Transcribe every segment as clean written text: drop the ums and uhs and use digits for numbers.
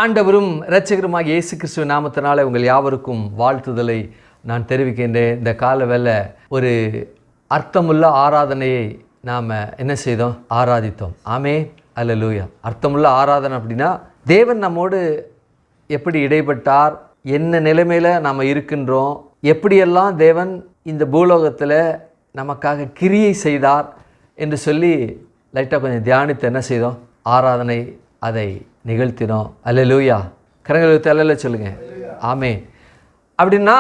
ஆண்டவரும் இரட்சகருமாக இயேசு கிறிஸ்துவ நாமத்தினாலே உங்கள் யாவருக்கும் வாழ்த்துதலை நான் தெரிவிக்கின்றேன். இந்த கால வேளை ஒரு அர்த்தமுள்ள ஆராதனையை நாம் என்ன செய்தோம்? ஆராதித்தோம். ஆமே, அல்லேலூயா. அர்த்தமுள்ள ஆராதனை அப்படின்னா தேவன் நம்மோடு எப்படி இடைப்பட்டார், என்ன நிலைமையில் நாம் இருக்கின்றோம், எப்படியெல்லாம் தேவன் இந்த பூலோகத்தில் நமக்காக கிரியை செய்தார் என்று சொல்லி லைட்டாக கொஞ்சம் தியானித்து என்ன செய்தோம்? ஆராதனை அதை நிகழ்த்தினோம். அல்லேலூயா. கரங்களை தலையில சொல்லுங்கள். ஆமே. அப்படின்னா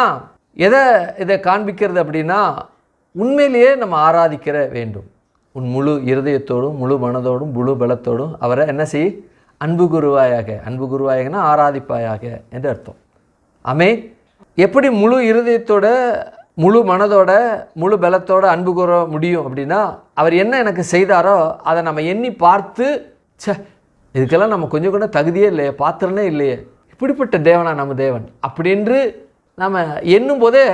இதை காண்பிக்கிறது அப்படின்னா உண்மையிலேயே நம்ம ஆராதிக்கிற வேண்டும். உன் முழு இருதயத்தோடும் முழு மனதோடும் முழு பலத்தோடும் அவரை என்ன செய்? அன்பு குருவாயாக. அன்பு குருவாயகனா ஆராதிப்பாயாக என்று அர்த்தம். ஆமே. எப்படி முழு இருதயத்தோட முழு மனதோட முழு பலத்தோட அன்பு கூற முடியும் அப்படின்னா அவர் என்ன எனக்கு செய்தாரோ அதை நம்ம எண்ணி பார்த்து இதுக்கெல்லாம் நம்ம கொஞ்சம் கூட தகுதியே இல்லையே, பாத்திரனே இல்லையே, இப்படிப்பட்ட தேவனா நம்ம தேவன் அப்படின்று நம்ம எண்ணும் போதே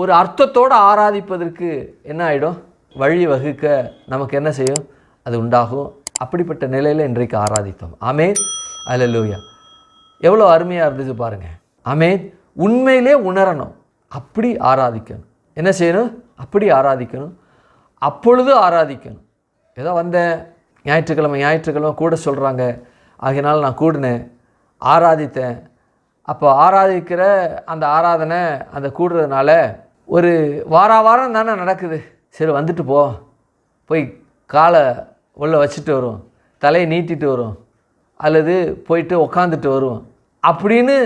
ஒரு அர்த்தத்தோடு ஆராதிப்பதற்கு என்ன ஆகிடும்? வழி வகுக்க நமக்கு என்ன செய்யும்? அது உண்டாகும். அப்படிப்பட்ட நிலையில் இன்றைக்கு ஆராதித்தோம். ஆமேன், அல்லேலூயா. எவ்வளோ அருமையாக இருந்துச்சு பாருங்கள். ஆமேன். உண்மையிலே உணரணும், அப்படி ஆராதிக்கணும். என்ன செய்யணும்? அப்படி ஆராதிக்கணும். அப்பொழுது ஆராதிக்கணும். ஏதோ வந்தேன், ஞாயிற்றுக்கிழமை கூட சொல்கிறாங்க, ஆகையினால் நான் கூடினேன், ஆராதித்தேன். அப்போ ஆராதிக்கிற அந்த ஆராதனை அந்த கூடுறதுனால ஒரு வாரம் தானே நடக்குது. சரி வந்துட்டு போய் காலை உள்ள வச்சுட்டு வரும், தலையை நீட்டிட்டு வரும், அல்லது போயிட்டு உக்காந்துட்டு வருவோம் அப்படின்னு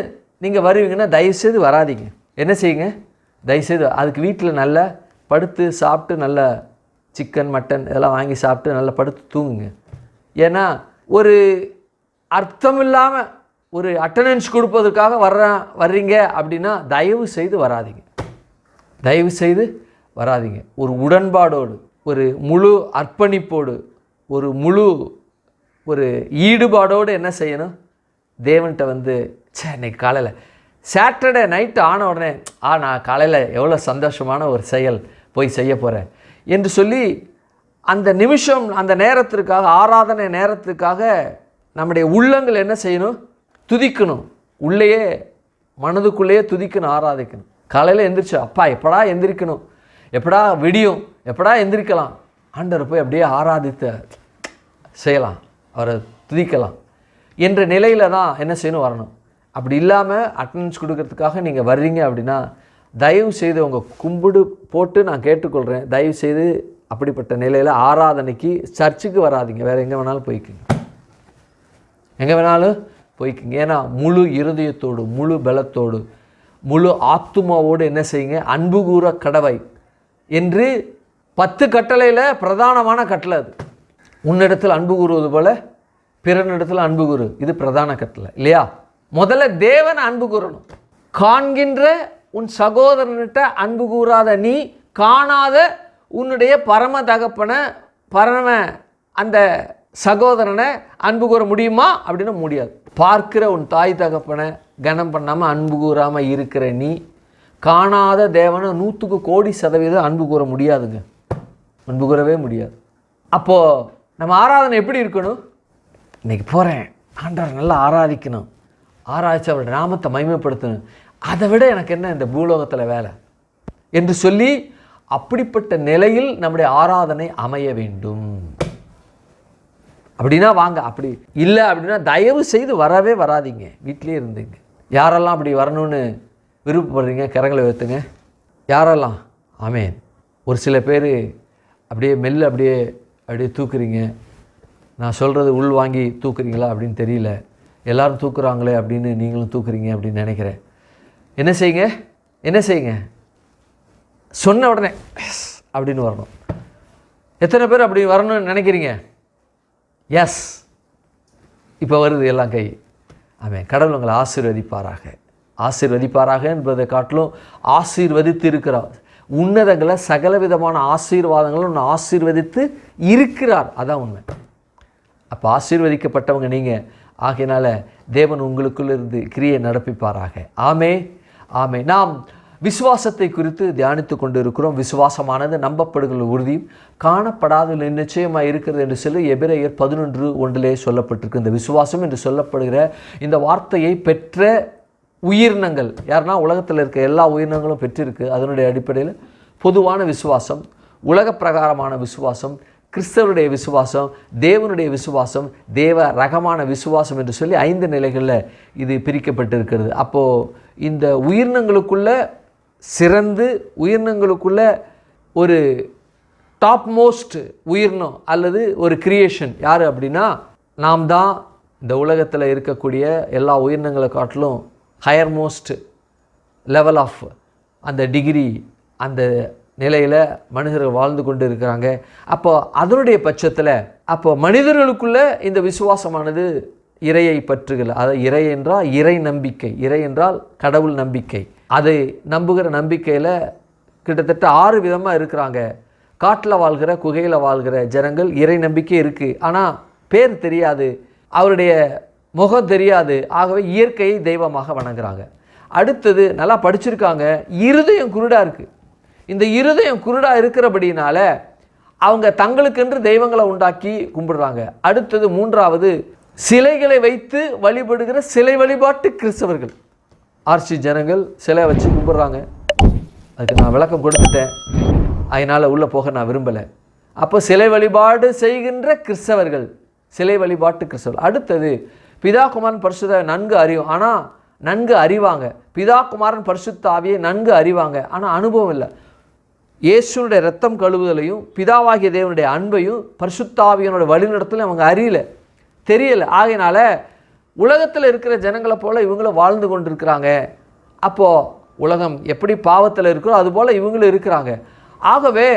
நீங்கள் வருவீங்கன்னா தயவுசெய்து வராதிங்க. என்ன செய்யுங்க? தயவுசெய்து அதுக்கு வீட்டில் நல்லா படுத்து சாப்பிட்டு நல்லா சிக்கன் மட்டன் இதெல்லாம் வாங்கி சாப்பிட்டு நல்லா படுத்து தூங்குங்க. ஏன்னா ஒரு அர்த்தம் இல்லாமல் ஒரு அட்டண்டன்ஸ் கொடுப்பதற்காக வர்றீங்க அப்படின்னா தயவு செய்து வராதிங்க. தயவு செய்து வராதிங்க. ஒரு உடன்பாடோடு, ஒரு முழு அர்ப்பணிப்போடு, ஒரு முழு ஒரு ஈடுபாடோடு என்ன செய்யணும்? தேவன்கிட்ட வந்து இன்னைக்கு காலையில் சாட்டர்டே நைட்டு ஆன உடனே நான் காலையில் எவ்வளோ சந்தோஷமான ஒரு செயல் போய் செய்ய போகிறேன் என்று சொல்லி அந்த நிமிஷம் அந்த நேரத்திற்காக, ஆராதனை நேரத்துக்காக நம்முடைய உள்ளங்கள் என்ன செய்யணும்? துதிக்கணும். உள்ளேயே மனதுக்குள்ளேயே துதிக்கணும், ஆராதிக்கணும். காலையில் எந்திரிச்சு அப்பா எப்படா எந்திரிக்கணும், எப்படா விடியும், எப்படா எந்திரிக்கலாம், ஆண்டவரை போய் அப்படியே ஆராதித்த செய்யலாம், அவரை துதிக்கலாம் என்ற நிலையில் தான் என்ன செய்யணும்? வரணும். அப்படி இல்லாமல் அட்டண்டன்ஸ் கொடுக்கறதுக்காக நீங்கள் வர்றீங்க அப்படின்னா தயவு செய்து உங்கள் கும்பிடு போட்டு நான் கேட்டுக்கொள்கிறேன், தயவு செய்து அப்படிப்பட்ட நிலையில் ஆராதனைக்கு சர்ச்சுக்கு வராதிங்க. வேறு எங்கே வேணாலும் போய்க்குங்க, எங்கே வேணாலும் போய்க்குங்க. ஏன்னா முழு இருதயத்தோடு முழு பலத்தோடு முழு ஆத்துமாவோடு என்ன செய்யுங்க? அன்பு கூற கடவை என்று 10 கட்டளையில் பிரதானமான கட்டளை அது. உன்னிடத்தில் அன்பு கூறுவது போல பிறனிடத்தில் அன்பு கூறு, இது பிரதான கட்டளை இல்லையா? முதல்ல தேவன் அன்பு கூறணும். காண்கின்ற உன் சகோதரன்கிட்ட அன்பு கூறாத நீ காணாத உன்னுடைய பரம தகப்பனை பரம அந்த சகோதரனை அன்பு கூற முடியுமா? அப்படின்னா முடியாது. பார்க்கிற உன் தாய் தகப்பனை கனம் பண்ணாமல் அன்பு கூறாமல் இருக்கிற நீ காணாத தேவனை 100% அன்பு கூற முடியாதுங்க. அன்பு கூறவே முடியாது. அப்போது நம்ம ஆராதனை எப்படி இருக்கணும்? இன்றைக்கி போகிறேன், ஆண்டவர் நல்லா ஆராதிக்கணும், ஆராய்ச்சி அவருடைய நாமத்தை மகிமைப்படுத்தணும், அதை விட எனக்கு என்ன இந்த பூலோகத்தில் வேலை என்று சொல்லி அப்படிப்பட்ட நிலையில் நம்முடைய ஆராதனை அமைய வேண்டும். அப்படின்னா வாங்க, அப்படி இல்லை அப்படின்னா தயவு செய்து வரவே வராதிங்க, வீட்டிலே இருந்துங்க. யாரெல்லாம் அப்படி வரணும்னு விருப்பப்படுறீங்க கரங்களை வைத்துங்க. யாரெல்லாம்? ஆமேன். ஒரு சில பேர் அப்படியே மெல்ல அப்படியே தூக்குறீங்க. நான் சொல்கிறது உள் வாங்கி தூக்குறீங்களா அப்படின்னு தெரியல. எல்லோரும் தூக்குறாங்களே அப்படின்னு நீங்களும் தூக்குறீங்க அப்படின்னு நினைக்கிறேன். என்ன செய்யுங்க? சொன்ன உடனே அப்படின்னு வரணும். எத்தனை பேர் அப்படி வரணும்னு நினைக்கிறீங்க? எஸ், இப்போ வருது எல்லாம் கை. ஆமாம். கடவுள் உங்களை ஆசீர்வதிப்பாராக என்பதை காட்டிலும் ஆசீர்வதித்து இருக்கிறார். உன்னதங்களை சகலவிதமான ஆசீர்வாதங்களும் ஒன்று ஆசீர்வதித்து இருக்கிறார். அதான் உண்மை. அப்போ ஆசீர்வதிக்கப்பட்டவங்க நீங்கள். ஆகையினால தேவன் உங்களுக்குள்ள இருந்து கிரியை நடப்பிப்பாராக. ஆமே. நாம் விசுவாசத்தை குறித்து தியானித்து கொண்டு இருக்கிறோம். விசுவாசமானது நம்பப்படுகிற உறுதியும் காணப்படாத நிச்சயமாக இருக்கிறது என்று சொல்லி எபிரேயர் 11:1 சொல்லப்பட்டிருக்கு. இந்த விசுவாசம் என்று சொல்லப்படுகிற இந்த வார்த்தையை பெற்ற உயிரினங்கள் யாருன்னா உலகத்தில் இருக்க எல்லா உயிரினங்களும் பெற்றிருக்கு. அதனுடைய அடிப்படையில் பொதுவான விசுவாசம், உலக பிரகாரமான விசுவாசம், கிறிஸ்தவருடைய விசுவாசம், தேவனுடைய விசுவாசம், தேவ ரகமான விசுவாசம் என்று சொல்லி 5 நிலைகளில் இது பிரிக்கப்பட்டிருக்கிறது. அப்போது இந்த உயிரினங்களுக்குள்ள சிறந்து உயிரினங்களுக்குள்ள ஒரு டாப் மோஸ்ட் உயிரினம் அல்லது ஒரு கிரியேஷன் யார் அப்படின்னா நாம் தான். இந்த உலகத்தில் இருக்கக்கூடிய எல்லா உயிரினங்களை காட்டிலும் ஹையர் மோஸ்ட் லெவல் ஆஃப் அந்த டிகிரி அந்த நிலையில் மனிதர்கள் வாழ்ந்து கொண்டு இருக்கிறாங்க. அப்போ அதனுடைய பட்சத்தில் அப்போ மனிதர்களுக்குள்ள இந்த விசுவாசமானது இறையை பற்றுகள், அதை இறை என்றால் இறை நம்பிக்கை, இறை என்றால் கடவுள் நம்பிக்கை. அதை நம்புகிற நம்பிக்கையில் கிட்டத்தட்ட 6 விதமாக இருக்கிறாங்க. காட்டில் வாழ்கிற குகையில் வாழ்கிற ஜனங்கள் இறை நம்பிக்கை இருக்குது, ஆனால் பேர் தெரியாது, அவருடைய முகம் தெரியாது, ஆகவே இயற்கையை தெய்வமாக வணங்குறாங்க. அடுத்தது நல்லா படிச்சிருக்காங்க, இருதயம் குருடாக இருக்குது. இந்த இருதயம் குருடாக இருக்கிறபடினால அவங்க தங்களுக்கென்று தெய்வங்களை உண்டாக்கி கும்பிடுறாங்க. அடுத்தது 3வது சிலைகளை வைத்து வழிபடுகிற சிலை வழிபாட்டு கிறிஸ்தவர்கள். ஆர்சி ஜனங்கள் சிலை வச்சு கும்பிட்றாங்க. அதுக்கு நான் விளக்கம் கொடுத்துட்டேன், அதனால் உள்ளே போக நான் விரும்பலை. அப்போ சிலை வழிபாடு செய்கின்ற கிறிஸ்தவர்கள், சிலை வழிபாட்டு கிறிஸ்தவர்கள். அடுத்தது பிதா குமாரன் பரிசுத்த நன்கு அறிவும், ஆனால் நன்கு அறிவாங்க. பிதா குமாரன் பரிசுத்த ஆவியை நன்கு அறிவாங்க, ஆனால் அனுபவம் இல்லை. இயேசுனுடைய இரத்தம் கழுவுதலையும் பிதாவாகிய தேவனுடைய அன்பையும் பரிசுத்த ஆவியினுடைய வழிநடத்தலையும் அவங்க அறியலை, தெரியலை. ஆகையினால உலகத்தில் இருக்கிற ஜனங்களை போல் இவங்களும் வாழ்ந்து கொண்டிருக்கிறாங்க. அப்போது உலகம் எப்படி பாவத்தில் இருக்கிறோ அதுபோல் இவங்களும் இருக்கிறாங்க. ஆகவே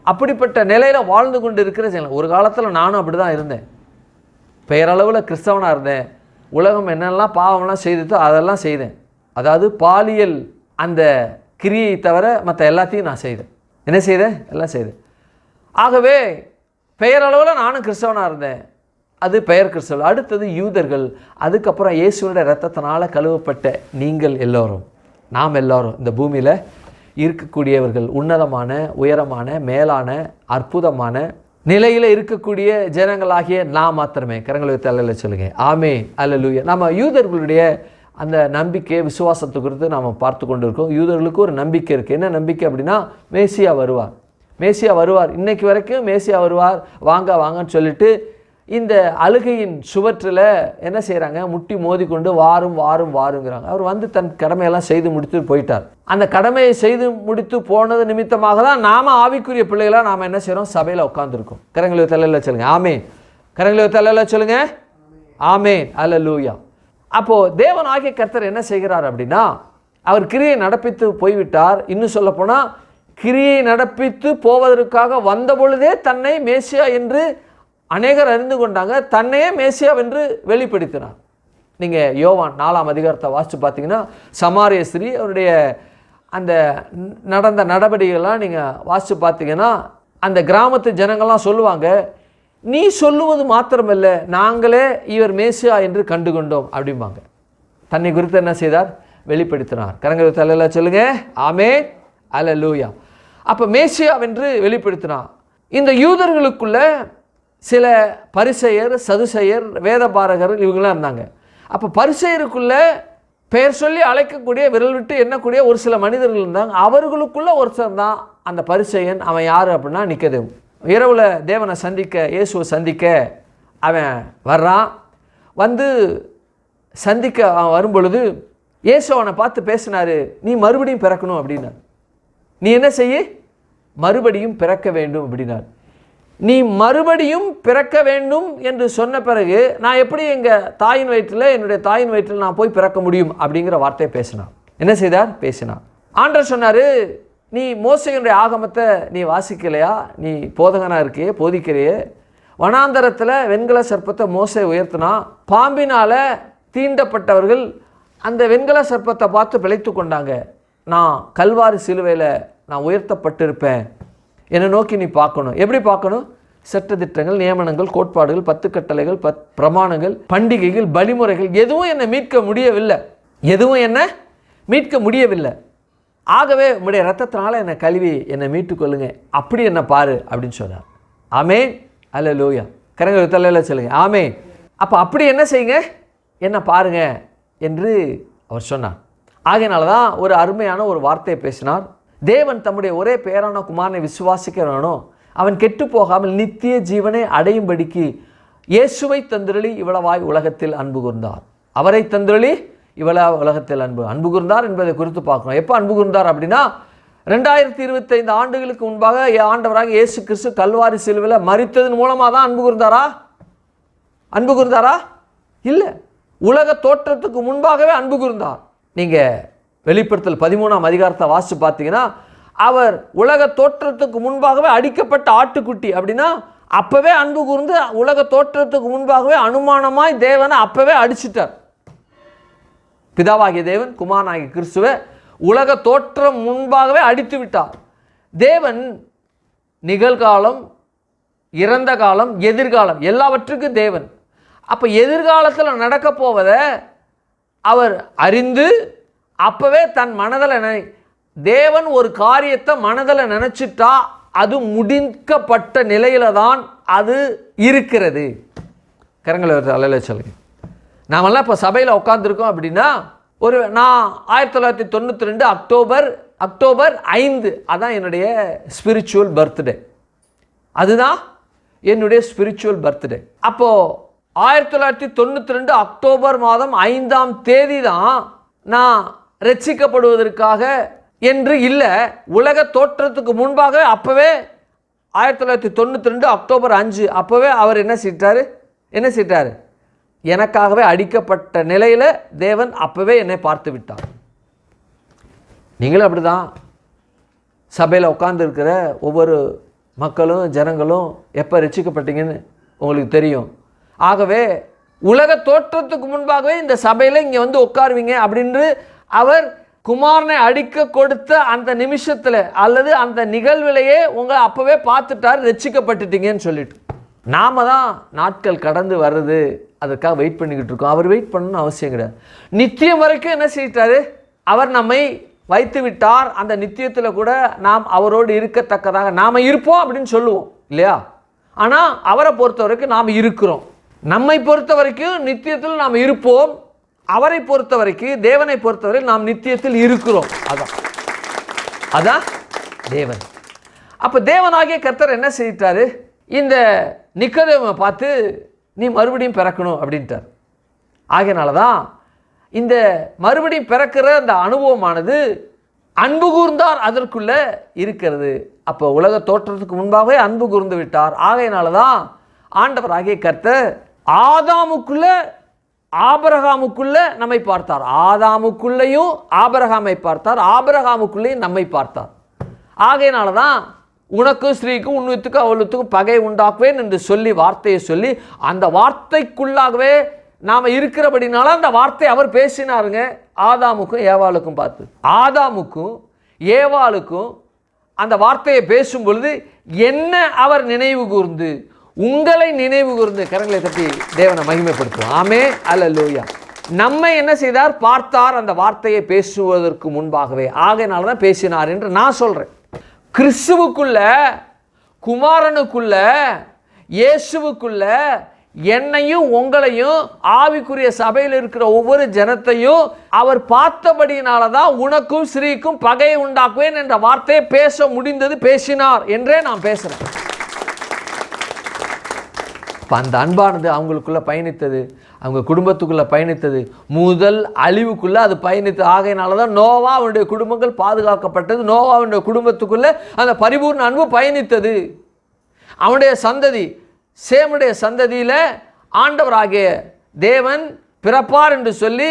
அப்படிப்பட்ட நிலையில் வாழ்ந்து கொண்டு இருக்கிற ஜனங்கள். ஒரு காலத்தில் நானும் அப்படி தான் இருந்தேன், பெயரளவில் கிறிஸ்தவனாக இருந்தேன். உலகம் என்னெல்லாம் பாவம்லாம் செய்ததோ அதெல்லாம் செய்தேன். அதாவது பாலியல் அந்த கிரியை தவிர மற்ற எல்லாத்தையும் நான் செய்தேன். என்ன செய்தேன்? எல்லாம் செய்தேன். ஆகவே பெயரளவில் நானும் கிறிஸ்தவனாக இருந்தேன், அது பெயர் கிறிஸ்தவர்கள். அடுத்தது யூதர்கள். அதுக்கப்புறம் இயேசுவோட இரத்தத்தினால் கழுவப்பட்ட நீங்கள் எல்லோரும், நாம் எல்லோரும் இந்த பூமியில் இருக்கக்கூடியவர்கள், உன்னதமான உயரமான மேலான அற்புதமான நிலையில் இருக்கக்கூடிய ஜனங்களாகிய நான் மாத்திரமே. கரங்களை வைத்து அல்லேலூயா சொல்லுங்க. ஆமென், அல்லேலூயா. நம்ம யூதர்களுடைய அந்த நம்பிக்கை விசுவாசத்தை குறித்து நாம் பார்த்து கொண்டு இருக்கோம். யூதர்களுக்கு ஒரு நம்பிக்கை இருக்குது. என்ன நம்பிக்கை அப்படின்னா மேசியா வருவார், மேசியா வருவார். இன்னைக்கு வரைக்கும் மேசியா வருவார், வாங்க வாங்கன்னு சொல்லிட்டு இந்த அழுகையின் சுவற்றில் என்ன செய்கிறாங்க? முட்டி மோதி கொண்டு வாரும் வாரும் வாருங்கிறாங்க. அவர் வந்து தன் கடமையெல்லாம் செய்து முடித்து போயிட்டார். அந்த கடமையை செய்து முடித்து போனது நிமித்தமாக தான் நாம் ஆவிக்குரிய பிள்ளைகளாக நாம் என்ன செய்கிறோம்? சபையில் உட்காந்துருக்கோம். கரங்களை தலையில் சொல்லுங்கள். ஆமென். கரங்களை தலையில் சொல்லுங்கள். ஆமென், அல்லேலூயா. அப்போது தேவன் ஆகிய கர்த்தர் என்ன செய்கிறார் அப்படின்னா, அவர் கிரியை நடப்பித்து போய்விட்டார். இன்னும் சொல்லப்போனால் கிரியை நடப்பித்து போவதற்காக வந்த பொழுதே தன்னை மேசியா என்று அநேகர் அறிந்து கொண்டாங்க. தன்னையே மேசியா என்று வெளிப்படுத்தினார். நீங்கள் யோவான் 4ஆம் அதிகாரத்தை வாசித்து பார்த்தீங்கன்னா சமாரிய ஸ்திரீ அவருடைய அந்த நடந்த நடவடிக்கைகள்லாம் நீங்கள் வாசித்து பார்த்தீங்கன்னா அந்த கிராமத்து ஜனங்கள்லாம் சொல்லுவாங்க, நீ சொல்லுவது மாத்திரமல்ல, நாங்களே இவர் மேசியா என்று கண்டு கொண்டோம் அப்படிம்பாங்க. தன்னை குறித்து என்ன செய்தார்? வெளிப்படுத்தினார். கரங்களை தலையில் சொல்லுங்க. ஆமென், அல்லேலூயா. அப்போ மேசியா என்று வெளிப்படுத்தினார். இந்த யூதர்களுக்குள்ள சில பரிசேயர், சதுசேயர், வேதபாரகர் இவங்களாம் இருந்தாங்க. அப்போ பரிசேயருக்குள்ள பெயர் சொல்லி அழைக்கக்கூடிய, விரல் விட்டு எண்ணக்கூடிய ஒரு சில மனிதர்கள் இருந்தாங்க. அவர்களுக்குள்ள ஒருத்தர் தான் அந்த பரிசேயன். அவன் யார் அப்படின்னா நிக்கதேம். இரவில் தேவனை சந்திக்க, இயேசுவை சந்திக்க அவன் வர்றான். வந்து சந்திக்க அவன் வரும்பொழுது இயேசு அவனை பார்த்து பேசினார், நீ மறுபடியும் பிறக்கணும் அப்படின்னார். நீ என்ன செய்ய? மறுபடியும் பிறக்க வேண்டும் அப்படின்னார். நீ மறுபடியும் பிறக்க வேண்டும் என்று சொன்ன பிறகு நான் எப்படி எங்கள் தாயின் வயிற்றில், என்னுடைய தாயின் வயிற்றில் நான் போய் பிறக்க முடியும் அப்படிங்கிற வார்த்தையை பேசினான். என்ன செய்தார்? பேசினான். ஆண்டவர் சொன்னார், நீ மோசேயினுடைய ஆகமத்தை நீ வாசிக்கலையா? நீ போதகனாக இருக்கியே, போதிக்கிறையே. வனாந்தரத்தில் வெண்கல சர்ப்பத்தை மோசே உயர்த்தினா, பாம்பினால் தீண்டப்பட்டவர்கள் அந்த வெண்கல சர்ப்பத்தை பார்த்து பிழைத்து கொண்டாங்க. நான் கல்வாரி சிலுவையில் நான் உயர்த்தப்பட்டிருப்பேன், என்னை நோக்கி நீ பார்க்கணும். எப்படி பார்க்கணும்? சட்டதிட்டங்கள், நியமனங்கள், கோட்பாடுகள், 10 கட்டளைகள், பிரமாணங்கள், பண்டிகைகள், பலிமுறைகள் எதுவும் என்னை மீட்க முடியவில்லை, எதுவும் என்னை மீட்க முடியவில்லை. ஆகவே உம்முடைய இரத்தத்தினால என்னை கழுவி என்னை மீட்டுக்கொள்ளுங்க, அப்படி என்னை பாரு அப்படின்னு சொன்னார். ஆமேன், அல்லேலூயா. கரங்களை தலையில் சொல்லுங்க, ஆமேன். அப்போ அப்படி என்ன செய்யுங்க, என்ன பாருங்க என்று அவர் சொன்னார். ஆகையினால தான் ஒரு அருமையான ஒரு வார்த்தையை பேசினார். தேவன் தம்முடைய ஒரே பேரான குமாரனை விசுவாசிக்கிறவனோ அவன் கெட்டு போகாமல் நித்திய ஜீவனை அடையும்படிக்கு இயேசுவை தந்திரளி இவ்வளவாய் உலகத்தில் அன்பு கூர்ந்தார். அவரை தந்திரளி இவ்வளவு உலகத்தில் அன்பு கூர்ந்தார் என்பதை குறித்து பார்க்கணும். எப்போ அன்பு கூர்ந்தார் அப்படின்னா 2025 ஆண்டுகளுக்கு முன்பாக ஆண்டவராக இயேசு கிறிஸ்து கல்வாரி சிலுவையில் மரித்ததன் மூலமாக தான் அன்பு கூர்ந்தாரா? இல்லை, உலக தோற்றத்துக்கு முன்பாகவே அன்பு கூர்ந்தார். நீங்கள் வெளிப்படுத்தல் 13ஆம் அதிகாரத்தை வாசித்து பார்த்தீங்கன்னா, அவர் உலக தோற்றத்துக்கு முன்பாகவே அடிக்கப்பட்ட ஆட்டுக்குட்டி அப்படின்னா அப்போவே அன்பு கூர்ந்து உலக தோற்றத்துக்கு முன்பாகவே அனுமானமாய் தேவனை அப்போவே அடிச்சிட்டார். பிதாவாகிய தேவன் குமாரனாகிய கிறிஸ்துவை உலக தோற்றம் முன்பாகவே அடித்து விட்டார். தேவன் நிகழ்காலம், இறந்த காலம், எதிர்காலம் எல்லாவற்றுக்கும் தேவன். அப்போ எதிர்காலத்தில் நடக்க போவதை அவர் அறிந்து அப்போவே தன் மனதில் தேவன் ஒரு காரியத்தை மனதில் நினச்சிட்டா அது முடிக்கப்பட்ட நிலையில தான் அது இருக்கிறது. கரங்களை அல்ல சொல்லுங்க. நாமெல்லாம் இப்போ சபையில் உட்காந்துருக்கோம் அப்படின்னா நான் 1992 அக்டோபர் 5 அதான் என்னுடைய ஸ்பிரிச்சுவல் பர்த்டே. அதுதான் என்னுடைய ஸ்பிரிச்சுவல் பர்த்டே. அப்போது 1992 அக்டோபர் மாதம் 5ஆம் தேதி தான் நான் ரட்சிக்கப்படுவதற்காக என்று இல்லை, உலக தோற்றத்துக்கு முன்பாக அப்போவே 1992 அக்டோபர் 5 அப்போவே அவர் என்ன செய்தார், எனக்காகவே அடிக்கப்பட்ட நிலையில் தேவன் அப்போவே என்னை பார்த்து விட்டார். நீங்களும் அப்படி தான் சபையில் உட்கார்ந்துருக்கிற ஒவ்வொரு மக்களும் ஜனங்களும் எப்போ ரட்சிக்கப்பட்டீங்கன்னு உங்களுக்கு தெரியும். ஆகவே உலக தோற்றத்துக்கு முன்பாகவே இந்த சபையில் இங்கே வந்து உட்காருவீங்க அப்படின்னு அவர் குமாரனை அடிக்க கொடுத்த அந்த நிமிஷத்தில் அல்லது அந்த நிகழ்விலேயே உங்களை அப்போவே பார்த்துட்டார், ரட்சிக்கப்பட்டுட்டீங்கன்னு சொல்லிட்டு. நாம தான் நாட்கள் கடந்து வர்றது அதுக்காக வெயிட் பண்ணிக்கிட்டு இருக்கோம். அவர் வெயிட் பண்ணணும்னு அவசியம் கிடையாது. நித்தியம் வரைக்கும் என்ன செய்யிட்டாரு, அவர் நம்மை வைத்து விட்டார். அந்த நித்தியத்தில் கூட நாம் அவரோடு இருக்கத்தக்கதாக நாம் இருப்போம் அப்படின்னு சொல்லுவோம் இல்லையா? ஆனால் அவரை பொறுத்த வரைக்கும் நாம் இருக்கிறோம். நம்மை பொறுத்த வரைக்கும் நித்தியத்தில் நாம் இருப்போம். அவரை பொறுத்த வரைக்கும், தேவனை பொறுத்தவரை நாம் நித்தியத்தில் இருக்கிறோம். அதான் தேவன். அப்போ தேவனாகிய கர்த்தர் என்ன செய்யிட்டாரு, இந்த நிக்கோதேமை பார்த்து நீ மறுபடியும் பிறக்கணும் அப்படின்ட்டார். ஆகையினால தான் இந்த மறுபடியும் பிறக்கிற அந்த அனுபவமானது அன்பு கூர்ந்தார் அதற்குள்ளே இருக்கிறது. அப்போ உலக தோற்றத்துக்கு முன்பாகவே அன்பு கூர்ந்து விட்டார். ஆகையினால தான் ஆண்டவராகிய கர்த்தர் ஆபிரகாமுக்குள்ள நம்மை பார்த்தார். ஆதாமுக்குள்ளேயும் ஆபிரகாமை பார்த்தார், ஆபிரகாமுக்குள்ளேயும் நம்மை பார்த்தார். ஆகையினால தான் உனக்கும் ஸ்ரீக்கும் உன்னுத்துக்கும் அவளுத்துக்கும் பகை உண்டாக்குவேன் என்று சொல்லி வார்த்தையை சொல்லி அந்த வார்த்தைக்குள்ளாகவே நாம் இருக்கிறபடினால அந்த வார்த்தை அவர் பேசினாருங்க ஆதாமுக்கும் ஏவாளுக்கும் பார்த்து. ஆதாமுக்கும் ஏவாளுக்கும் அந்த வார்த்தையை பேசும் பொழுது என்ன அவர் நினைவு கூர்ந்து, உங்களை நினைவு கூர்ந்து, கரங்களை தட்டி தேவனை மகிமைப்படுத்துவோம். ஆமே, அல்லேலூயா. நம்மை என்ன செய்தார், பார்த்தார் அந்த வார்த்தையை பேசுவதற்கு முன்பாகவே. ஆகையினால தான் பேசினார் என்று நான் சொல்கிறேன். கிறிஸ்துவுக்குள்ள, குமாரனுக்குள்ள, இயேசுவுக்குள்ள என்னையும் உங்களையும் ஆவிக்குரிய சபையில் இருக்கிற ஒவ்வொரு ஜனத்தையும் அவர் பார்த்தபடியினால தான் உனக்கும் ஸ்ரீக்கும் பகையை உண்டாக்குவேன் என்ற வார்த்தையை பேச முடிந்தது, பேசினார் என்றே நான் பேசுகிறேன். இப்போ அந்த அன்பானது அவங்களுக்குள்ளே பயணித்தது, அவங்க குடும்பத்துக்குள்ளே பயணித்தது, முதல் அழிவுக்குள்ளே அது பயணித்தது. ஆகையினால தான் நோவா அவனுடைய குடும்பங்கள் பாதுகாக்கப்பட்டது. நோவாவுடைய குடும்பத்துக்குள்ளே அந்த பரிபூர்ண அன்பு பயணித்தது. அவனுடைய சந்ததி, சேமுடைய சந்ததியில் ஆண்டவராகிய தேவன் பிறப்பார் என்று சொல்லி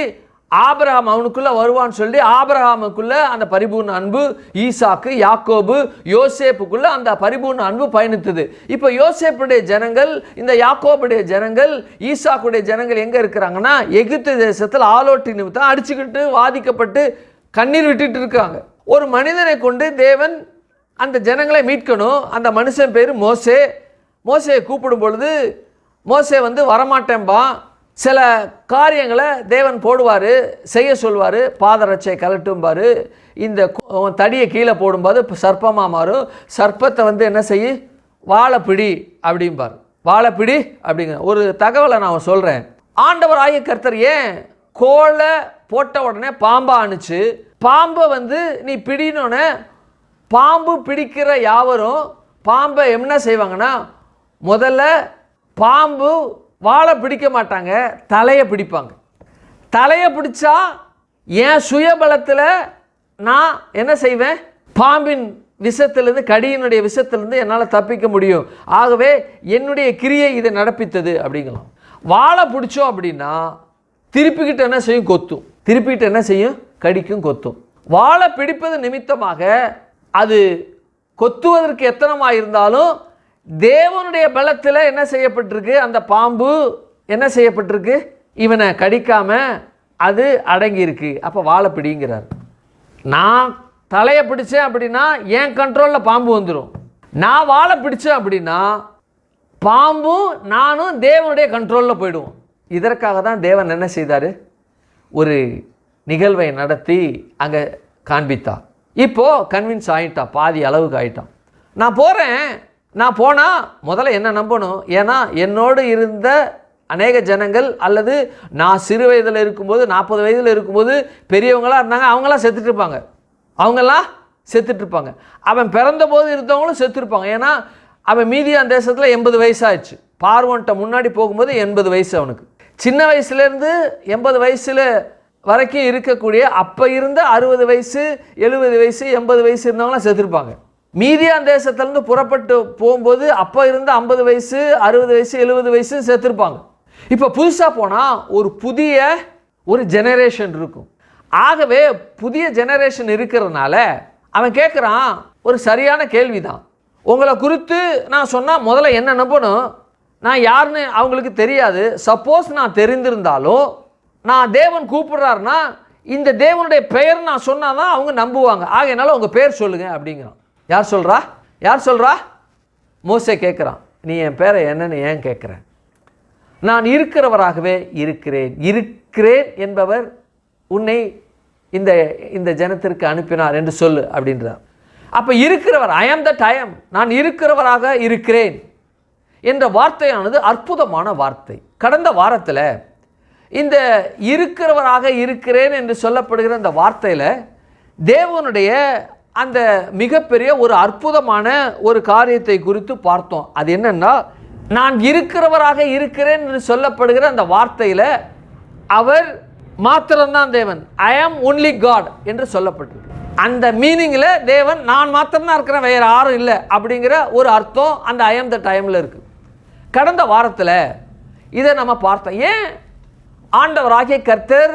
ஆபிரகாம் அவனுக்குள்ளே வருவான்னு சொல்லி ஆபிரகாமுக்குள்ளே அந்த பரிபூர்ண அன்பு, ஈசாக்கு, யாக்கோபு, யோசேப்புக்குள்ளே அந்த பரிபூர்ண அன்பு பயணித்தது. இப்போ யோசேப்புடைய ஜனங்கள், இந்த யாக்கோபுடைய ஜனங்கள், ஈசாக்குடைய ஜனங்கள் எங்கே இருக்கிறாங்கன்னா எகிப்து தேசத்தில் ஆலோட்டி நிமித்தம் அடிச்சுக்கிட்டு வாதிக்கப்பட்டு கண்ணீர் விட்டுட்டு இருக்காங்க. ஒரு மனிதனை கொண்டு தேவன் அந்த ஜனங்களை மீட்கணும். அந்த மனுஷன் பேர் மோசே. மோசையை கூப்பிடும் பொழுது மோசே வரமாட்டேன்பா, சில காரியங்களை தேவன் போடுவார், செய்ய சொல்வார். பாதரட்சை கலட்டும்பார், இந்த தடியை கீழே போடும்போது சர்ப்பமாக மாறும். சர்ப்பத்தை என்ன செய்ய, வாழைப்பிடி அப்படிம்பார். வாழைப்பிடி அப்படிங்கிற ஒரு தகவலை நான் சொல்கிறேன். ஆண்டவர் ஆகிய கர்த்தர் ஏன் கோலை போட்ட உடனே பாம்பா அனுச்சு, பாம்பை நீ பிடினோடனே பாம்பு பிடிக்கிற யாவரும் பாம்பை என்ன செய்வாங்கன்னா, முதல்ல பாம்பு வாழை பிடிக்க மாட்டாங்க, தலையை பிடிப்பாங்க. தலையை பிடிச்சா என் சுயபலத்தில் நான் என்ன செய்வேன், பாம்பின் விஷத்திலிருந்து, கடியினுடைய விஷத்திலிருந்து என்னால் தப்பிக்க முடியும். ஆகவே என்னுடைய கிரியை இதை நடப்பித்தது அப்படிங்கலாம். வாழை பிடிச்சோம் அப்படின்னா திருப்பிக்கிட்டு என்ன செய்யும், கொத்தும். திருப்பிக்கிட்டு என்ன செய்யும், கடிக்கும், கொத்தும். வாழை பிடிப்பது நிமித்தமாக அது கொத்துவதற்கு எத்தனமாக இருந்தாலும் தேவனுடைய பலத்தில் என்ன செய்யப்பட்டிருக்கு, அந்த பாம்பு என்ன செய்யப்பட்டிருக்கு, இவனை கடிக்காம அது அடங்கியிருக்கு. அப்போ வாழை பிடிங்கிறார். நான் தலையை பிடிச்சேன் அப்படின்னா என் கண்ட்ரோலில் பாம்பு வந்துடும். நான் வாழை பிடிச்சேன் அப்படின்னா பாம்பும் நானும் தேவனுடைய கண்ட்ரோலில் போயிடுவோம். இதற்காக தான் தேவன் என்ன செய்தார், ஒரு நிகழ்வை நடத்தி அங்கே காண்பித்தார். இப்போது கன்வின்ஸ் ஆகிட்டான், பாதி அளவுக்கு ஆகிட்டான். நான் போகிறேன், நான் போனால் முதல்ல என்ன நம்பணும். ஏன்னா என்னோடு இருந்த அநேக ஜனங்கள், அல்லது நான் சிறு வயதில் இருக்கும்போது, 40 வயதில் இருக்கும்போது பெரியவங்களாக இருந்தாங்க, அவங்களாம் செத்துட்ருப்பாங்க. அவங்கெல்லாம் செத்துட்ருப்பாங்க. அவன் பிறந்த போது இருந்தவங்களும் செத்துருப்பாங்க. ஏன்னா அவன் மீதியான் தேசத்தில் 80 வயசாகிடுச்சு. பார்வோன்ட்ட முன்னாடி போகும்போது 80 வயசு அவனுக்கு. சின்ன வயசுலேருந்து 80 வயசில் வரைக்கும் இருக்கக்கூடிய அப்போ இருந்த 60 வயசு 70 வயசு 80 வயசு இருந்தவங்களாம் செத்துருப்பாங்க. மீதியான் தேசத்துலேருந்து புறப்பட்டு போகும்போது அப்போ இருந்த 50 வயசு 60 வயசு 70 வயசு செத்துருப்பாங்க. இப்போ புதுசாக போனால் ஒரு புதிய ஒரு ஜெனரேஷன் இருக்கும். ஆகவே புதிய ஜெனரேஷன் இருக்கிறதுனால அவன் கேட்குறான், ஒரு சரியான கேள்வி தான். உங்களை குறித்து நான் சொன்னால் முதல்ல என்ன நம்பணும், நான் யாருன்னு அவங்களுக்கு தெரியாது. சப்போஸ் நான் தெரிந்திருந்தாலும் நான் தேவன் கூப்பிடுறாருன்னா இந்த தேவனுடைய பெயர் நான் சொன்னால் தான் அவங்க நம்புவாங்க. ஆகையினால உங்கள் பேர் சொல்லுங்கள் அப்படிங்கிறான். யார் சொல்கிறா, யார் சொல்கிறா? மோசே கேட்குறான், நீ என் பேரை என்னன்னு ஏன் கேட்குறேன்? நான் இருக்கிறவராகவே இருக்கிறேன். இருக்கிறேன் என்பவர் உன்னை இந்த இந்த ஜனத்திற்கு அனுப்பினார் என்று சொல்லு அப்படின்றார். அப்போ இருக்கிறவர், ஐ ஆம் தட் ஐ ஆம், நான் இருக்கிறவராக இருக்கிறேன் என்ற வார்த்தையானது அற்புதமான வார்த்தை. கடந்த வாரத்தில் இந்த இருக்கிறவராக இருக்கிறேன் என்று சொல்லப்படுகிற இந்த வார்த்தையில் தேவனுடைய அந்த மிகப்பெரிய ஒரு அற்புதமான ஒரு காரியத்தை குறித்து பார்த்தோம். அது என்னன்னா, நான் இருக்கிறவராக இருக்கிறேன் என்று சொல்லப்படுகிற அந்த வார்த்தையில் அவர் மாத்திரம்தான் தேவன். ஐ ஆம் ஒன்லி காட் என்று சொல்லப்பட்டிருக்கு. அந்த மீனிங்கில் தேவன் நான் மாத்திரம்தான் இருக்கிறேன், வேறு யாரும் இல்லை அப்படிங்கிற ஒரு அர்த்தம் அந்த ஐ ஆம் தட் ஐ ஆம்ல இருக்கு. கடந்த வாரத்தில் இதை நம்ம பார்த்தோம். ஏன் ஆண்டவராகிய கர்த்தர்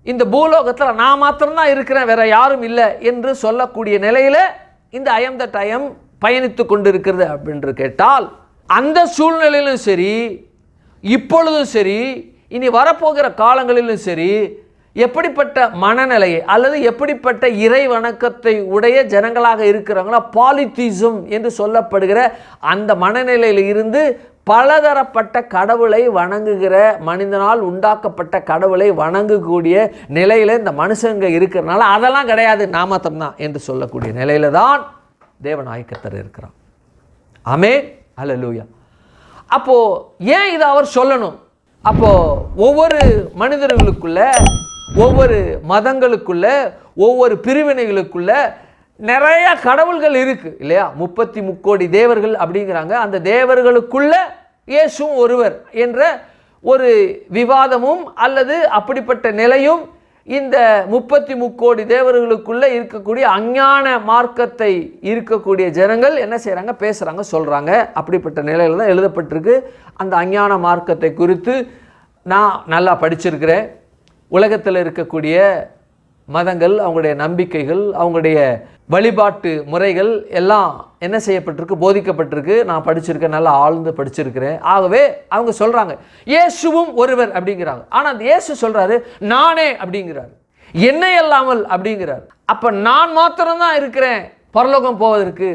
இந்த பூலோகத்தில் நான் மாத்திரம்தான் இருக்கிறேன், வேற யாரும் இல்லை என்று சொல்லக்கூடிய நிலையில் இந்த ஐ ஆம் தட் ஐ ஆம் பயணித்து கொண்டு இருக்கிறது அப்படின்னு கேட்டால், அந்த சூழ்நிலையிலும் சரி, இப்பொழுதும் சரி, இனி வரப்போகிற காலங்களிலும் சரி, எப்படிப்பட்ட மனநிலையை அல்லது எப்படிப்பட்ட இறை வணக்கத்தை உடைய ஜனங்களாக இருக்கிறாங்களோ, பாலித்தீசம் என்று சொல்லப்படுகிற அந்த மனநிலையில் இருந்து பலதரப்பட்ட கடவுளை வணங்குகிற, மனிதனால் உண்டாக்கப்பட்ட கடவுளை வணங்கக்கூடிய நிலையில் இந்த மனுஷங்க இருக்கிறனால அதெல்லாம் கிடையாது, நான் மாத்திரம்தான் என்று சொல்லக்கூடிய நிலையில தான் தேவனாகிய கர்த்தர் இருக்கிறார். ஆமென், அல்லேலூயா. அப்போ ஏன் இதை அவர் சொல்லணும்? அப்போ ஒவ்வொரு மனிதர்களுக்குள்ள, ஒவ்வொரு மதங்களுக்குள்ள, ஒவ்வொரு பிரிவினைகளுக்குள்ள நிறைய கடவுள்கள் இருக்கு இல்லையா? 33 கோடி தேவர்கள் அப்படிங்கிறாங்க. அந்த தேவர்களுக்குள்ள இயேசுவும் ஒருவர் என்ற ஒரு விவாதமும் அல்லது அப்படிப்பட்ட நிலையும் இந்த 33 கோடி தேவர்களுக்குள்ள இருக்கக்கூடிய அஞ்ஞான மார்க்கத்தை இருக்கக்கூடிய ஜனங்கள் என்ன செய்கிறாங்க, பேசுகிறாங்க, சொல்கிறாங்க. அப்படிப்பட்ட நிலையில் தான் எழுதப்பட்டிருக்கு. அந்த அஞ்ஞான மார்க்கத்தை குறித்து நான் நல்லா படிச்சிருக்கிறேன். உலகத்தில் இருக்கக்கூடிய மதங்கள், அவங்களுடைய நம்பிக்கைகள், அவங்களுடைய வழிபாட்டு முறைகள் எல்லாம் என்ன செய்யப்பட்டிருக்கு, போதிக்கப்பட்டிருக்கு. நான் படிச்சிருக்கேன், நல்லா ஆழ்ந்து படிச்சிருக்கிறேன். ஆகவே அவங்க சொல்கிறாங்க இயேசுவும் ஒருவர் அப்படிங்கிறாங்க. ஆனால் அந்த இயேசு சொல்கிறாரு நானே அப்படிங்கிறார், என்னை அல்லாமல் அப்படிங்கிறார். அப்போ நான் மாத்திரம்தான் இருக்கிறேன் பரலோகம் போவதற்கு,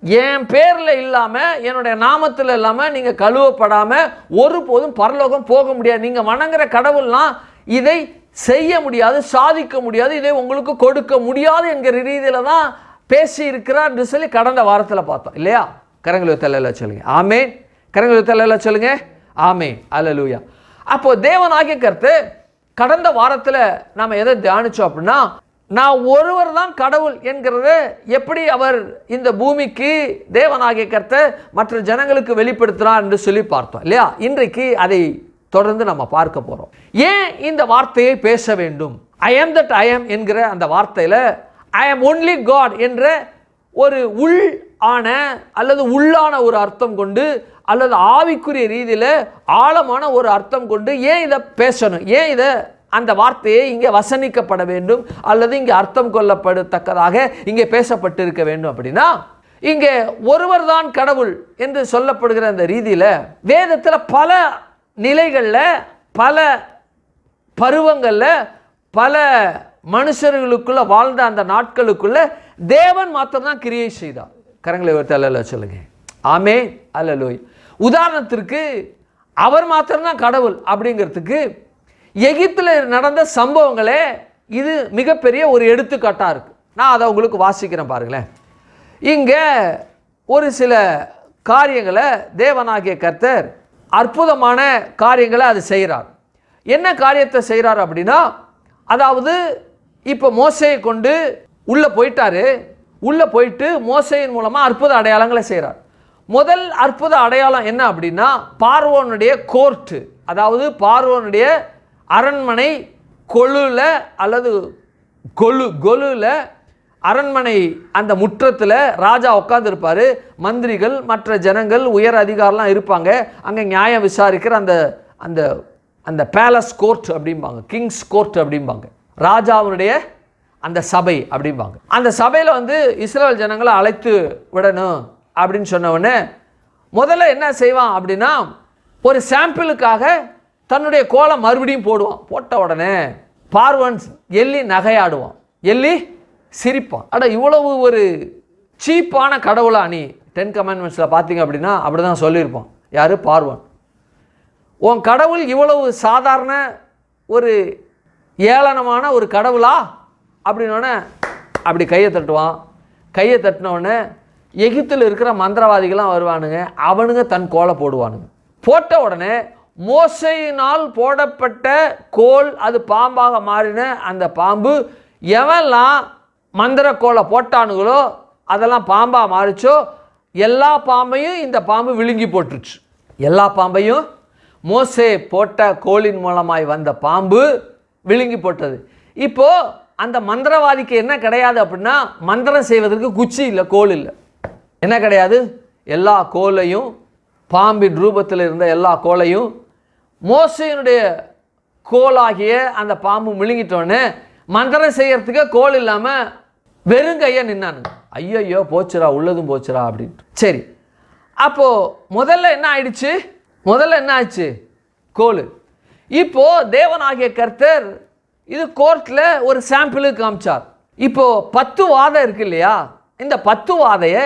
என் பேரில் இல்லாமல், என்னுடைய நாமத்தில் இல்லாமல் நீங்கள் கழுவப்படாமல் ஒருபோதும் பரலோகம் போக முடியாது. நீங்கள் வணங்குற கடவுள்லாம் இதை செய்ய முடியாது, சாதிக்க முடியாது, இதை உங்களுக்கு கொடுக்க முடியாது என்கிற ரீதியில் தான் பேசி இருக்கிறார் என்று சொல்லி கடந்த வாரத்தில் பார்த்தோம் இல்லையா? கரங்களை தலையில சொல்லுங்க ஆமேன். கரங்களை தலையில சொல்லுங்க ஆமேன். அல்லேலூயா. அப்போ தேவனாகிய கர்த்தர் கடந்த வாரத்தில் நாம் எதை தியானிச்சோம் அப்படின்னா, நான் ஒருவர் தான் கடவுள் என்கிறத எப்படி அவர் இந்த பூமிக்கு தேவனாகிய கர்த்தர் மற்ற ஜனங்களுக்கு வெளிப்படுத்தினார் என்று சொல்லி பார்த்தோம் இல்லையா? இன்றைக்கு அதை தொடர்ந்து நம்ம பார்க்க போகிறோம். ஏன் இந்த வார்த்தையை பேச வேண்டும்? ஐ ஆம் தட் ஐ ஆம் என்கிற அந்த வார்த்தையில் ஐ ஆம் ஒன்லி காட் என்ற ஒரு உள்ளான ஒரு அர்த்தம் கொண்டு, அல்லது ஆவிக்குரிய ரீதியில் ஆழமான ஒரு அர்த்தம் கொண்டு ஏன் இதை பேசணும், ஏன் இதை அந்த வார்த்தையை இங்கே வசனிக்கப்பட வேண்டும் அல்லது இங்கே அர்த்தம் கொள்ளப்படத்தக்கதாக இங்கே பேசப்பட்டிருக்க வேண்டும் அப்படின்னா, இங்கே ஒருவர் தான் கடவுள் என்று சொல்லப்படுகிற அந்த ரீதியில் வேதத்தில் பல நிலைகளில், பல பருவங்களில், பல மனுஷர்களுக்குள்ள வாழ்ந்த அந்த நாட்களுக்குள்ள தேவன் மாத்திரம்தான் கிரியை செய்தார். கரங்களை அல்லேலூயா சொல்லுங்க ஆமேன். அல்லேலூயா. உதாரணத்திற்கு அவர் மாத்திரம்தான் கடவுள் அப்படிங்கிறதுக்கு எகிப்தில் நடந்த சம்பவங்களே இது மிகப்பெரிய ஒரு எடுத்துக்காட்டாக இருக்குது. நான் அதை உங்களுக்கு வாசிக்கிறேன் பாருங்களேன். இங்கே ஒரு சில காரியங்களை தேவனாகிய கர்த்தர் அற்புதமான காரியங்களை அது செய்கிறார். என்ன காரியத்தை செய்கிறார் அப்படின்னா, அதாவது இப்போ மோசையை கொண்டு உள்ளே போயிட்டாரு. உள்ளே போயிட்டு மோசையின் மூலமாக அற்புத அடையாளங்களை செய்கிறார். முதல் அற்புத அடையாளம் என்ன அப்படின்னா, பார்வோனுடைய கோர்ட்டு, அதாவது பார்வோனுடைய அரண்மனை கொலுல அல்லது கொலுல அரண்மனை அந்த முற்றத்தில் ராஜா உட்காந்துருப்பார். மந்திரிகள், மற்ற ஜனங்கள், உயர் அதிகாரம்லாம் இருப்பாங்க. அங்கே நியாயம் விசாரிக்கிற அந்த அந்த அந்த பேலஸ் கோர்ட் அப்படிம்பாங்க, கிங்ஸ் கோர்ட் அப்படிம்பாங்க, ராஜாவுடைய அந்த சபை அப்படிம்பாங்க. அந்த சபையில் இஸ்ரவேல் ஜனங்களை அழைத்து விடணும் அப்படின்னு சொன்ன உடனே முதல்ல என்ன செய்வான் அப்படின்னா, ஒரு சாம்பிளுக்காக தன்னுடைய கோலை மறுபடியும் போடுவான். போட்ட உடனே பார்வன் எள்ளி நகையாடுவான், எள்ளி சிரிப்பான். இவ்வளவு ஒரு சீப்பான கடவுளா நீ? 10 கமாண்ட்மெண்ட்ஸில் பார்த்தீங்க அப்படின்னா அப்படி தான் சொல்லியிருப்பான். யார்? பார்வன். உன் கடவுள் இவ்வளவு சாதாரண ஒரு ஏளனமான ஒரு கடவுளா அப்படின்னோடனே அப்படி கையை தட்டுவான். கையை தட்டினோடனே எகிப்தில் இருக்கிற மந்திரவாதிகள்லாம் வருவானுங்க. அவனுங்க தன் கோலை போடுவானுங்க. போட்ட உடனே மோசையினால் போடப்பட்ட கோல் அது பாம்பாக மாறின அந்த பாம்பு எவெல்லாம் மந்திர கோலை போட்டானுங்களோ அதெல்லாம் பாம்பாக மாறிச்சோ எல்லா பாம்பையும் இந்த பாம்பு விழுங்கி போட்டுருச்சு. எல்லா பாம்பையும் மோசே போட்ட கோலின் மூலமாய் வந்த பாம்பு விழுங்கி போட்டது. இப்போது அந்த மந்திரவாதிக்கு என்ன கிடையாது அப்படின்னா, மந்திரம் செய்வதற்கு குச்சி இல்லை, கோல் இல்லை. என்ன கிடையாது? எல்லா கோலையும், பாம்பின் ரூபத்தில் இருந்த எல்லா கோலையும் மோசையினுடைய கோலாகிய அந்த பாம்பு விழுங்கிட்டோன்னு மந்திரம் செய்யறதுக்கு கோல் இல்லாமல் வெறுங்கையா நின்னானுங்க. ஐயோ போச்சுரா, உள்ளதும் போச்சுரா அப்படின்ட்டு. சரி, அப்போது முதல்ல என்ன ஆயிடுச்சு? கோல். இப்போது தேவனாகிய கர்த்தர் இது கோர்ட்டில் ஒரு சாம்பிளுக்கு காமிச்சார். இப்போது 10 வாதை இருக்கு இல்லையா? இந்த 10 வாதையை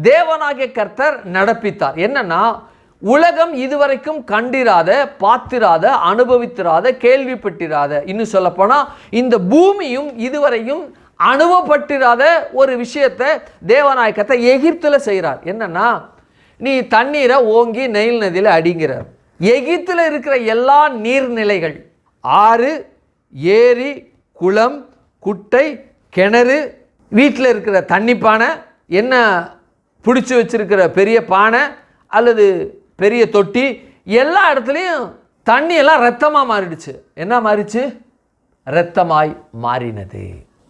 தேவனாகிய கர்த்தர் நடப்பித்தார். என்னன்னா, உலகம் இதுவரைக்கும் கண்டிராத, பார்த்திராத, அனுபவித்திராத, கேள்விப்பட்டிராத, இன்னும் சொல்லப்போனால் இந்த பூமியும் இதுவரையும் அனுபவப்பட்டிராத ஒரு விஷயத்தை தேவனாகிய கர்த்தர் எகிப்தில் செய்கிறார். என்னன்னா, நீ தண்ணீரை ஓங்கி நைல் நதியில் அடிங்கிறார். எகிப்தில் இருக்கிற எல்லா நீர்நிலைகள், ஆறு, ஏரி, குளம், குட்டை, கிணறு, வீட்டில் இருக்கிற தண்ணி பானை, என்ன பிடிச்சி வச்சிருக்கிற பெரிய பானை அல்லது பெரிய தொட்டி, எல்லா இடத்துலையும் தண்ணியெல்லாம் ரத்தமாக மாறிடுச்சு. என்ன மாறிச்சு? ரத்தமாய் மாறினது.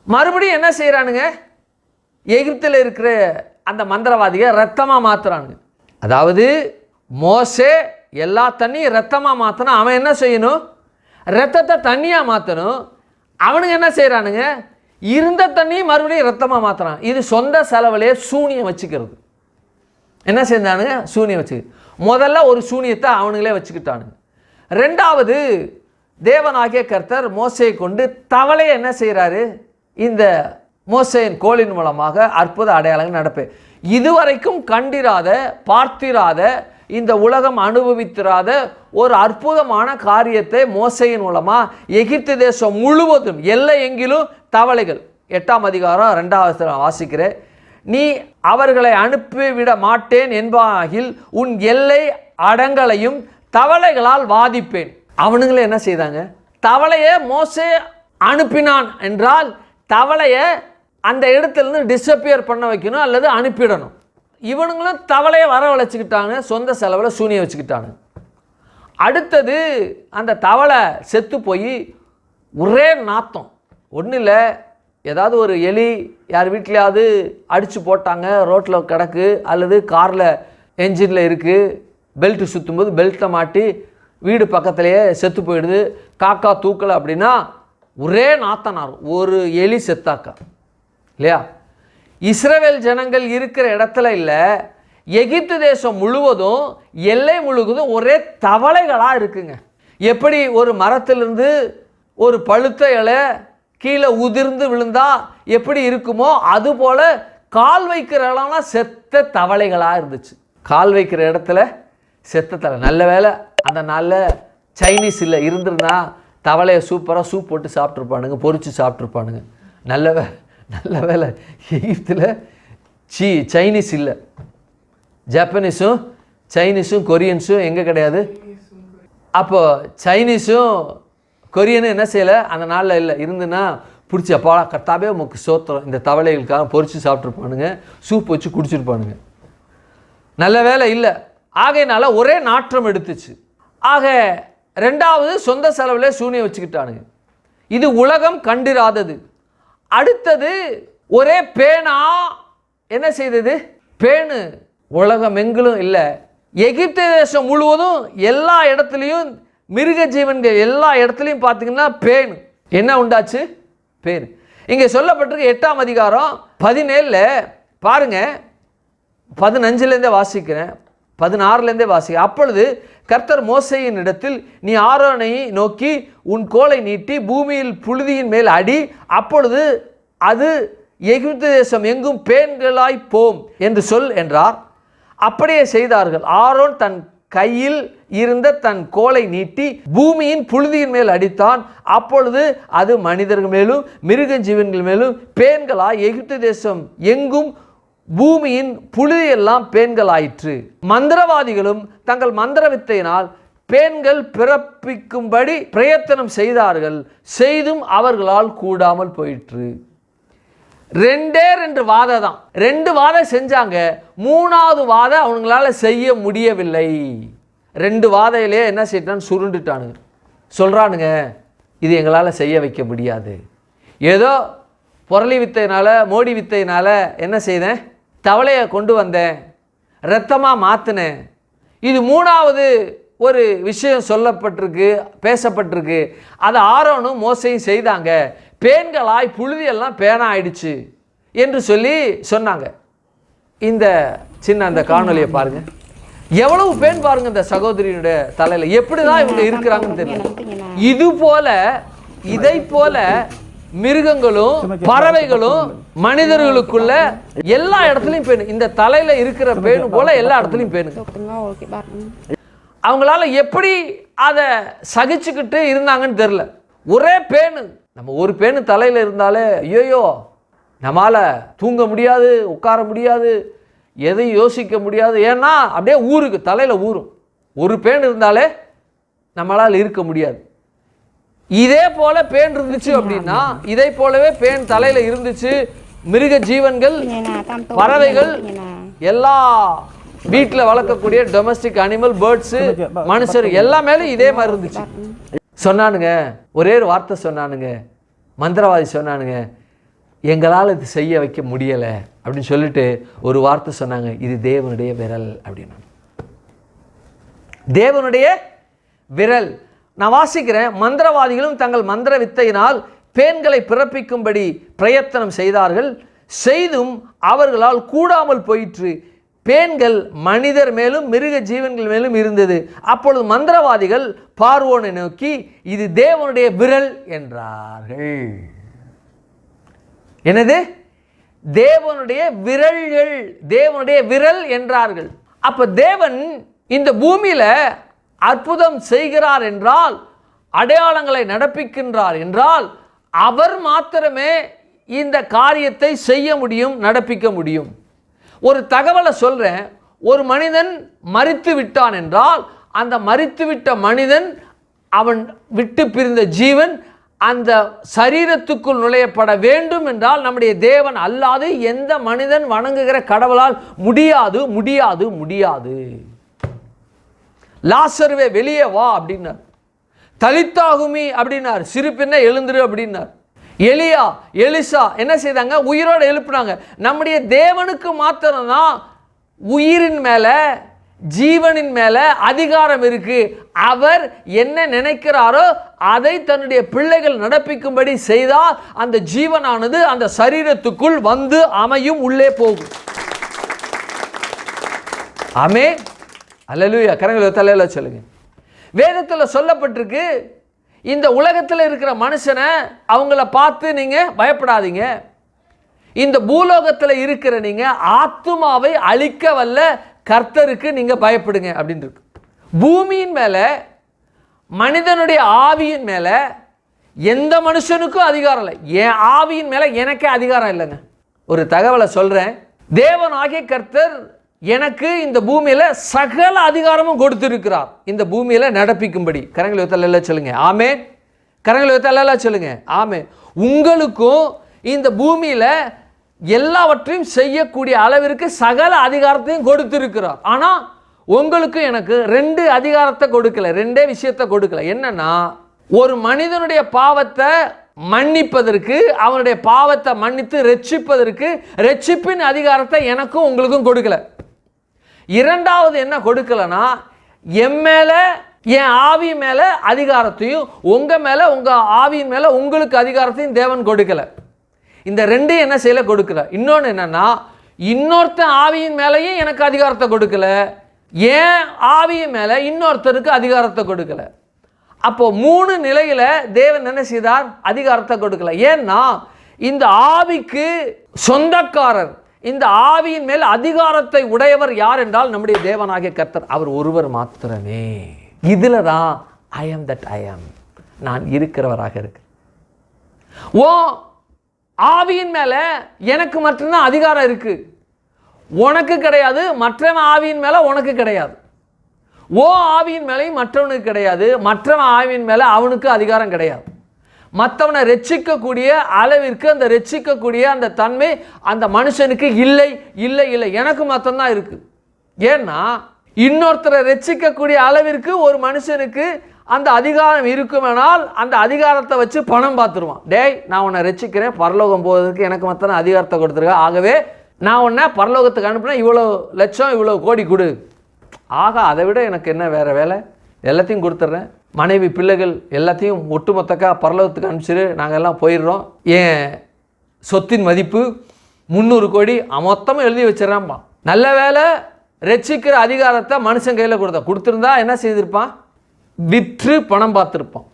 மறுபடியும் என்ன செய்கிறானுங்க? எகிப்தில் இருக்கிற அந்த மந்திரவாதிகள் ரத்தமாக மாற்றுறானுங்க. அதாவது மோசே எல்லா தண்ணியும் ரத்தமாக மாற்றணும். அவன் என்ன செய்யணும்? ரத்தத்தை தண்ணியாக மாற்றணும். அவனுங்க என்ன செய்கிறானுங்க? இருந்த தண்ணியும் மறுபடியும் ரத்தமாக மாற்றுறான். இது சொந்த செலவிலே சூனியம் வச்சுக்கிறது. என்ன செஞ்சானுங்க? சூனியம் வச்சு முதல்ல ஒரு சூனியத்தை அவனுங்களே வச்சுக்கிட்டானுங்க. ரெண்டாவது, தேவனாகிய கர்த்தர் மோசையை கொண்டு தவளையை என்ன செய்கிறாரு? இந்த மோசையின் கோலின் மூலமாக அற்புத அடையாளங்கள் நடப்பு. இதுவரைக்கும் கண்டிராத, பார்த்திராத, இந்த உலகம் அனுபவித்திராத ஒரு அற்புதமான காரியத்தை மோசையின் மூலமா எகிப்து தேசம் முழுவதும் எல்லை எங்கிலும் தவளைகள். 8ஆம் அதிகாரம் 2வது வாசிக்கிறேன். நீ அவர்களை அனுப்பிவிட மாட்டேன் என்பாகில் உன் எல்லை அடங்களையும் தவளைகளால் வாதிப்பேன். அவனுங்களே என்ன செய்தாங்க? தவளையை மோசே அனுப்பினான் என்றால் தவளையை அந்த இடத்துலேருந்து டிஸப்பியர் பண்ண வைக்கணும் அல்லது அனுப்பிடணும். இவனுங்களும் தவளையை வரவழைச்சிக்கிட்டாங்க, சொந்த செலவில் சூனியை வச்சுக்கிட்டாங்க. அடுத்தது அந்த தவளை செத்து போய் ஒரே நாத்தம். ஒன்றும் இல்லை, ஏதாவது ஒரு எலி யார் வீட்லையாவது அடித்து போட்டாங்க, ரோட்டில் கிடக்கு, அல்லது காரில் என்ஜினில் இருக்குது, பெல்ட்டு சுற்றும்போது பெல்ட்டை மாட்டி வீடு பக்கத்துலேயே செத்து போயிடுது, காக்கா தூக்கலை அப்படின்னா ஒரே நாத்தனார் ஒரு எலி செத்தாக்கா இல்லையா? இஸ்ரவேல் ஜனங்கள் இருக்கிற இடத்துல இல்லை, எகிப்து தேசம் முழுவதும் எல்லை முழுவதும் ஒரே தவளைகளாக இருக்குங்க. எப்படி ஒரு மரத்திலிருந்து ஒரு பழுத்த இலை கீழே உதிர்ந்து விழுந்தா எப்படி இருக்குமோ அதுபோல் கால் வைக்கிற இடம்லாம் செத்த தவளைகளாக இருந்துச்சு. கால் வைக்கிற இடத்துல செத்த தவளை. நல்ல வேலை அந்த நாளில் சைனீஸ் இல்லை, இருந்திருந்தா தவளையை சூப்பராக சூப் போட்டு சாப்பிட்ருப்பானுங்க, பொரித்து சாப்பிட்ருப்பானுங்க. நல்ல வேலை எகிப்தில் சைனீஸ் இல்லை. ஜப்பனீஸும் சைனீஸும் கொரியன்ஸும் எங்கே கிடையாது. அப்போ சைனீஸும் கொரியனும் என்ன செய்யலை அந்த நாளில் இல்லை. இருந்துன்னா பிடிச்சி அப்பா கர்த்தாவே உமக்கு சோத்திரம், இந்த தவளைகளுக்காக பொரித்து சாப்பிட்ருப்பானுங்க, சூப் வச்சு குடிச்சிருப்பானுங்க. நல்ல வேலை இல்லை. ஆகையினால ஒரே நாற்றம் எடுத்துச்சு. ஆக 2வது சொந்த செலவில் சூனியை வச்சுக்கிட்டானுங்க. இது உலகம் கண்டிராதது. அடுத்தது ஒரே பேனா என்ன செய்தது? பேனு உலகம் எங்கிலும் இல்லை, எகிப்து தேசம் முழுவதும் எல்லா இடத்துலையும் மிருக ஜீவன்கள் எல்லா இடத்துலையும் பார்த்தீங்கன்னா பேன் என்ன உண்டாச்சு? பேன். இங்கே சொல்லப்பட்டிருக்கு 8ஆம் அதிகாரம் 17 பாருங்க, 15லேருந்தே வாசிக்கிறேன், 16லேருந்தே வாசிக்கிறேன். அப்பொழுது கர்த்தர் மோசேயின் இடத்தில், நீ ஆரோனை நோக்கி உன் கோலை நீட்டி பூமியில் புழுதியின் மேல் அடி, அப்பொழுது அது எகிப்து தேசம் எங்கும் பேன்களாய் போம் என்று சொல் என்றார். அப்படியே செய்தார்கள். ஆரோன் தன் கையில் இருந்த தன் கோலை நீட்டி பூமியின் புழுதியின் மேல் அடித்தான். அப்பொழுது அது மனிதர்கள் மேலும் மிருக ஜீவன்கள் மேலும் பேன்களாய் எகிப்து தேசம் எங்கும் பூமியின் புழுதியெல்லாம் பேன்களாயிற்று. மந்திரவாதிகளும் தங்கள் மந்திர வித்தையினால் பேன்கள் பிறப்பிக்கும்படி பிரயத்தனம் செய்தார்கள், செய்தும் அவர்களால் கூடாமல் போயிற்று. 2 வாதை தான். 2 வாதை செஞ்சாங்க, 3வது வாதை அவங்களால செய்ய முடியவில்லை. 2 வாதையிலே என்ன செய்யிட்டான்னு சுருண்டுட்டானுங்க. சொல்கிறானுங்க, இது எங்களால் செய்ய வைக்க முடியாது. ஏதோ பொருளி வித்தையினால் மோடி வித்தையினால் என்ன செய்தேன், தவளையை கொண்டு வந்தேன், இரத்தமாக மாற்றினேன். இது 3வது ஒரு விஷயம் சொல்லப்பட்டிருக்கு, பேசப்பட்டிருக்கு. அதை ஆரோனும் மோசையும் செய்தாங்க, பேன்களாய் புழுதியெல்லாம் பேனா ஆயிடுச்சு என்று சொல்லி சொன்னாங்க. இந்த சின்ன அந்த காணொலியை பாருங்க, எவ்வளவு பேன் பாருங்க இந்த சகோதரியினுடைய தலையில், எப்படிதான் இவங்க இருக்கிறாங்கன்னு தெரியல. இது போல இதை போல மிருகங்களும் பறவைகளும் மனிதர்களுக்குள்ள எல்லா இடத்துலையும் பேனு. இந்த தலையில இருக்கிற பேனு போல எல்லா இடத்துலையும் பேனு. அவங்களால எப்படி அதை சகிச்சுக்கிட்டு இருந்தாங்கன்னு தெரியல. ஒரே பேனு. நம்ம ஒரு பேனு தலையில் இருந்தாலே ஐயோயோ நம்மளால் தூங்க முடியாது, உட்கார முடியாது, எதையும் யோசிக்க முடியாது. ஏன்னா அப்படியே ஊருக்கு தலையில் ஊறும். ஒரு பேன் இருந்தாலே நம்மளால் இருக்க முடியாது. இதே போல பேன் இருந்துச்சு அப்படின்னா, இதை போலவே பேன் தலையில் இருந்துச்சு, மிருக ஜீவன்கள் பறவைகள் எல்லா வீட்டில் வளர்க்கக்கூடிய டொமஸ்டிக் அனிமல் பேர்ட்ஸு மனுஷர் எல்லாமே இதே மாதிரி இருந்துச்சு. சொன்னானுங்க, ஒரே ஒரு வார்த்தை சொன்னானுங்க, மந்திரவாதி சொன்னானுங்க, எங்களால் இது செய்ய வைக்க முடியலை அப்படின்னு சொல்லிட்டு ஒரு வார்த்தை சொன்னாங்க, இது தேவனுடைய விரல் அப்படின்னு. தேவனுடைய விரல். நான் வாசிக்கிறேன், மந்திரவாதிகளும் தங்கள் மந்திர வித்தையினால் பேன்களை பிறப்பிக்கும்படி பிரயத்தனம் செய்தார்கள், செய்தும் அவர்களால் கூடாமல் போயிற்று. பேன்கள் மனிதர் மேலும் மிருக ஜீவன்கள் மேலும் இருந்தது. அப்பொழுது மந்திரவாதிகள் பார்வோனை நோக்கி, இது தேவனுடைய விரல் என்றார்கள். என்னது? தேவனுடைய விரல்கள், தேவனுடைய விரல் என்றார்கள். அப்ப தேவன் இந்த பூமியில அற்புதம் செய்கிறார் என்றால், அடையாளங்களை நடப்பிக்கின்றார் என்றால், அவர் மாத்திரமே இந்த காரியத்தை செய்ய முடியும், நடப்பிக்க முடியும். ஒரு தகவலை சொல்றேன். ஒரு மனிதன் மரித்து விட்டான் என்றால், அந்த மரித்துவிட்ட மனிதன், அவன் விட்டு பிரிந்த ஜீவன் அந்த சரீரத்துக்குள் நுழையப்பட வேண்டும் என்றால் நம்முடைய தேவன் அல்லாது எந்த மனிதன் வணங்குகிற கடவுளால் முடியாது, முடியாது, முடியாது. லாசருவே வெளியே வா அப்படின்னார். தலித்தாகுமி அப்படின்னார், சிறு பெண்ணை எழுந்துரு அப்படின்னார். எலியா, எலிசா என்ன செய்தாங்க? உயிரோடு எழுப்பினாங்க. நம்முடைய தேவனுக்கு மாத்திரம்தான் உயிரின் மேல, ஜீவனின் மேல அதிகாரம் இருக்கு. அவர் என்ன நினைக்கிறாரோ அதை தன்னுடைய பிள்ளைகள் நடப்பிக்கும்படி செய்தால் அந்த ஜீவனானது அந்த சரீரத்துக்குள் வந்து அமையும், உள்ளே போகும். ஆமென். அல்லேலூயா. கரங்களை தலையில சொல்லுங்க. வேதத்தில் சொல்லப்பட்டிருக்கு, இந்த உலகத்தில் இருக்கிற மனுஷனை அவங்கள பார்த்து நீங்க பயப்படாதீங்க. இந்த பூலோகத்தில் இருக்கிற நீங்க ஆத்துமாவை அழிக்க வல்ல கர்த்தருக்கு நீங்க பயப்படுங்க அப்படின்னு இருக்கு. பூமியின் மேல, மனிதனுடைய ஆவியின் மேல எந்த மனுஷனுக்கும் அதிகாரம் இல்லை. என் ஆவியின் மேல எனக்கே அதிகாரம் இல்லைங்க. ஒரு தகவலை சொல்றேன். தேவனாகிய கர்த்தர் எனக்கு இந்த பூமியில சகல அதிகாரமும் கொடுத்திருக்கிறார், இந்த பூமியில நடப்பிக்கும்படி. கரங்களை வைத்தல்ல சொல்லுங்க ஆமென். கரங்களை வைத்தல்ல சொல்லுங்க ஆமென். உங்களுக்கும் இந்த பூமியில எல்லாவற்றையும் செய்யக்கூடிய அளவிற்கு சகல அதிகாரத்தையும் கொடுத்திருக்கிறார். ஆனா உங்களுக்கு எனக்கு ரெண்டு அதிகாரத்தை கொடுக்கல, ரெண்டே விஷயத்தை கொடுக்கல. என்னன்னா, ஒரு மனிதனுடைய பாவத்தை மன்னிப்பதற்கு, அவனுடைய பாவத்தை மன்னித்து ரட்சிப்பதற்கு ரட்சிப்பின் அதிகாரத்தை எனக்கும் உங்களுக்கும் கொடுக்கல. இரண்டாவது என்ன கொடுக்கலனா, என் மேல, என் ஆவி மேல அதிகாரத்தையும், உங்க மேல, உங்க ஆவியின் மேல உங்களுக்கு அதிகாரத்தையும் தேவன் கொடுக்கல. இந்த ரெண்டு என்ன செய்யல, கொடுக்கல. இன்னொன்று என்னன்னா, இன்னொருத்தன் ஆவியின் மேலேயும் எனக்கு அதிகாரத்தை கொடுக்கல, ஏன் ஆவியின் மேல இன்னொருத்தருக்கு அதிகாரத்தை கொடுக்கல. அப்போ மூணு நிலையில தேவன் என்ன செய்தார்? அதிகாரத்தை கொடுக்கல. ஏன்னா இந்த ஆவிக்கு சொந்தக்காரர், இந்த ஆவியின் மேல் அதிகாரத்தை உடையவர் யார் என்றால் நம்முடைய தேவனாகிய கர்த்தர், அவர் ஒருவர் மாத்திரமே. இதுல தான் ஐ am that I am, நான் இருக்கிறவராக இருக்கு. ஓ ஆவியின் மேல எனக்கு மட்டும்தான் அதிகாரம் இருக்கு, உனக்கு கிடையாது. மற்றவன் ஆவியின் மேல உனக்கு கிடையாது. ஓ ஆவியின் மேலையும் மற்றவனுக்கு கிடையாது, மற்றவன் ஆவியின் மேல அவனுக்கு அதிகாரம் கிடையாது. மற்றவனை ரட்சிக்கக்கூடிய அளவிற்கு அந்த ரட்சிக்கக்கூடிய அந்த தன்மை அந்த மனுஷனுக்கு இல்லை, இல்லை, இல்லை. எனக்கு மட்டும்தான் இருக்கு. ஏன்னா இன்னொருத்தரை ரட்சிக்கக்கூடிய அளவிற்கு ஒரு மனுஷனுக்கு அந்த அதிகாரம் இருக்குமானால் அந்த அதிகாரத்தை வச்சு பணம் பார்த்துருவான். டேய், நான் உன்னை ரட்சிக்கிறேன், பரலோகம் போவதற்கு எனக்கு மட்டும் அதிகாரத்தை கொடுத்துருக்கேன், ஆகவே நான் உன்னை பரலோகத்துக்கு அனுப்புனேன், இவ்வளோ லட்சம் இவ்வளோ கோடி கொடு. ஆக அதை விட எனக்கு என்ன வேறு வேலை, எல்லாத்தையும் கொடுத்துட்றேன். மனைவி பிள்ளைகள் எல்லாத்தையும் ஒட்டுமொத்தக்கா பரலோகத்துக்கு அனுப்பிச்சிரு, நாங்கள் எல்லாம் போயிடுறோம். என் சொத்தின் மதிப்பு 300 கோடி மொத்தமாக எழுதி வச்சிடறான்பா. நல்ல வேலை, ரட்சிக்கிற அதிகாரத்தை மனுஷன் கையில் கொடுத்துருந்தா என்ன செய்திருப்பான்? விற்று பணம் பார்த்துருப்பான்.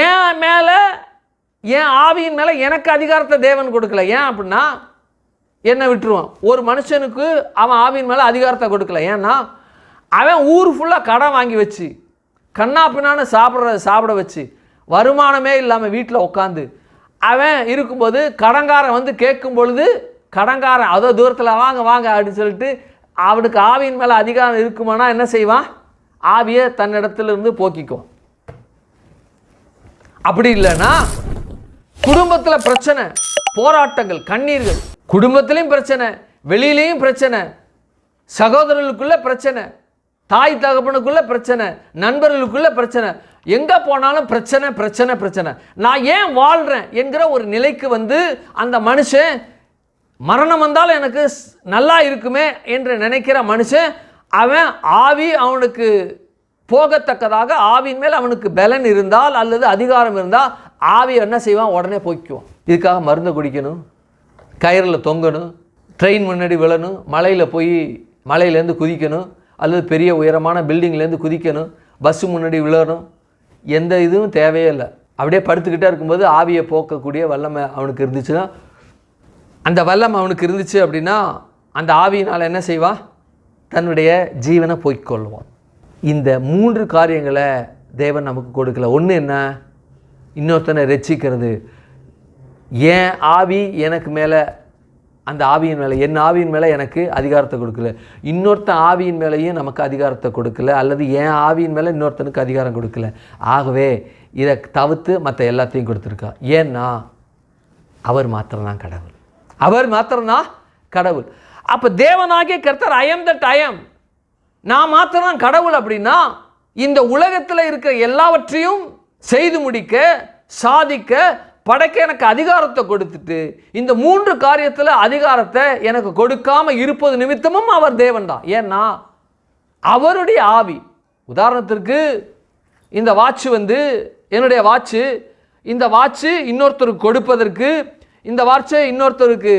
ஏன் மேலே, என் ஆவியின் மேலே எனக்கு அதிகாரத்தை தேவன் கொடுக்கல. ஏன் அப்படின்னா என்ன விட்டுருவான். ஒரு மனுஷனுக்கு அவன் ஆவியின் மேலே அதிகாரத்தை கொடுக்கல. ஏன்னா அவன் ஊர் ஃபுல்லாக கடன் வாங்கி வச்சு, கண்ணா பின்னான்னு சாப்பிட வச்சு, வருமானமே இல்லாமல் வீட்டில் உட்காந்து அவன் இருக்கும்போது கடங்காரன் வந்து கேட்கும் பொழுது, கடங்காரன் அதோ தூரத்தில் வாங்க வாங்க அப்படின்னு சொல்லிட்டு அவனுக்கு ஆவியின் மேலே அதிகாரம் இருக்குமானா என்ன செய்வான்? ஆவியை தன்னிடத்திலிருந்து போக்கிக்குவான். அப்படி இல்லைன்னா குடும்பத்தில் பிரச்சனை, போராட்டங்கள், கண்ணீர்கள், குடும்பத்திலையும் பிரச்சனை, வெளியிலையும் பிரச்சனை, சகோதரர்களுக்குள்ள பிரச்சனை, தாய் தகப்பனுக்குள்ள பிரச்சனை, நண்பர்களுக்குள்ள பிரச்சனை, எங்க போனாலும் பிரச்சனை பிரச்சனை பிரச்சனை. நான் ஏன் வாழ்றேன் என்கிற ஒரு நிலைக்கு வந்து அந்த மனுஷன், மரணம் வந்தாலும் எனக்கு நல்லா இருக்குமே என்று நினைக்கிற மனுஷன், அவன் ஆவி அவனுக்கு போகத்தக்கதாக ஆவியின் மேல் அவனுக்கு பலன் இருந்தால் அல்லது அதிகாரம் இருந்தால் ஆவி என்ன செய்வான்? உடனே போய்க்குவான். இதுக்காக மருந்து குடிக்கணும், கயிறில் தொங்கணும், ட்ரெயின் முன்னாடி விழணும், மலையில் போய் மலையிலேருந்து குதிக்கணும், அல்லது பெரிய உயரமான பில்டிங்லேருந்து குதிக்கணும், பஸ்ஸு முன்னாடி விழணும். எந்த இதுவும் தேவையே இல்லை. அப்படியே படுத்துக்கிட்டே இருக்கும்போது ஆவியை போக்கக்கூடிய வல்லமை அவனுக்கு இருந்துச்சுன்னா அந்த வல்லம் அவனுக்கு இருந்துச்சு அப்படின்னா அந்த ஆவியினால் என்ன செய்வான்? தன்னுடைய ஜீவனை போய்க்கொள்வான். இந்த 3 காரியங்களை தேவன் நமக்கு கொடுக்கல. ஒன்று என்ன? இன்னொருத்தனை ரட்சிக்கிறது. என் ஆவி எனக்கு மேலே, அந்த ஆவியின் மேலே, என் ஆவியின் மேலே எனக்கு அதிகாரத்தை கொடுக்கல. இன்னொருத்தன் ஆவியின் மேலேயும் நமக்கு அதிகாரத்தை கொடுக்கல, அல்லது என் ஆவியின் மேலே இன்னொருத்தனுக்கு அதிகாரம் கொடுக்கல. ஆகவே இதை தவிர்த்து மற்ற எல்லாத்தையும் கொடுத்துருக்கா. ஏன்னா அவர் மாத்திரம்தான் கடவுள். அவர் மாத்திரம்தான் கடவுள். அப்போ தேவனாகிய கர்த்தர் I am that I am, நான் மாத்திரம்தான் கடவுள் அப்படின்னா இந்த உலகத்தில் இருக்கிற எல்லாவற்றையும் செய்து முடிக்க, சாதிக்க, படைக்க எனக்கு அதிகாரத்தை கொடுத்துட்டு இந்த 3 காரியத்தில் அதிகாரத்தை எனக்கு கொடுக்காம இருப்பது நிமித்தமும் அவர் தேவன் தான். ஏன்னா அவருடைய ஆவி. உதாரணத்திற்கு இந்த வாட்ச் என்னுடைய வாட்சு, இந்த வாட்சு இன்னொருத்தருக்கு கொடுப்பதற்கு, இந்த வாட்சை இன்னொருத்தருக்கு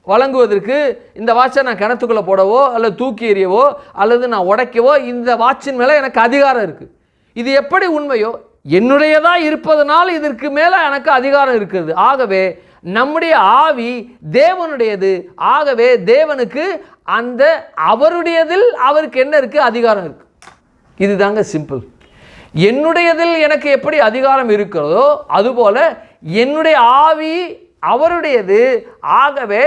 வழங்குவதற்கு, இந்த வாட்சை நான் கிணத்துக்குள்ளே போடவோ அல்லது தூக்கி எறியவோ அல்லது நான் உடைக்கவோ இந்த வாட்சின் மேலே எனக்கு அதிகாரம் இருக்குது. இது எப்படி உண்மையோ என்னுடையதாக இருப்பதனால் இதற்கு மேலே எனக்கு அதிகாரம் இருக்கிறது. ஆகவே நம்முடைய ஆவி தேவனுடையது. ஆகவே தேவனுக்கு அந்த அவருடையதில் அவருக்கு என்ன இருக்குது? அதிகாரம் இருக்குது. இதுதாங்க சிம்பிள். என்னுடையதில் எனக்கு எப்படி அதிகாரம் இருக்கிறதோ அதுபோல் என்னுடைய ஆவி அவருடையது. ஆகவே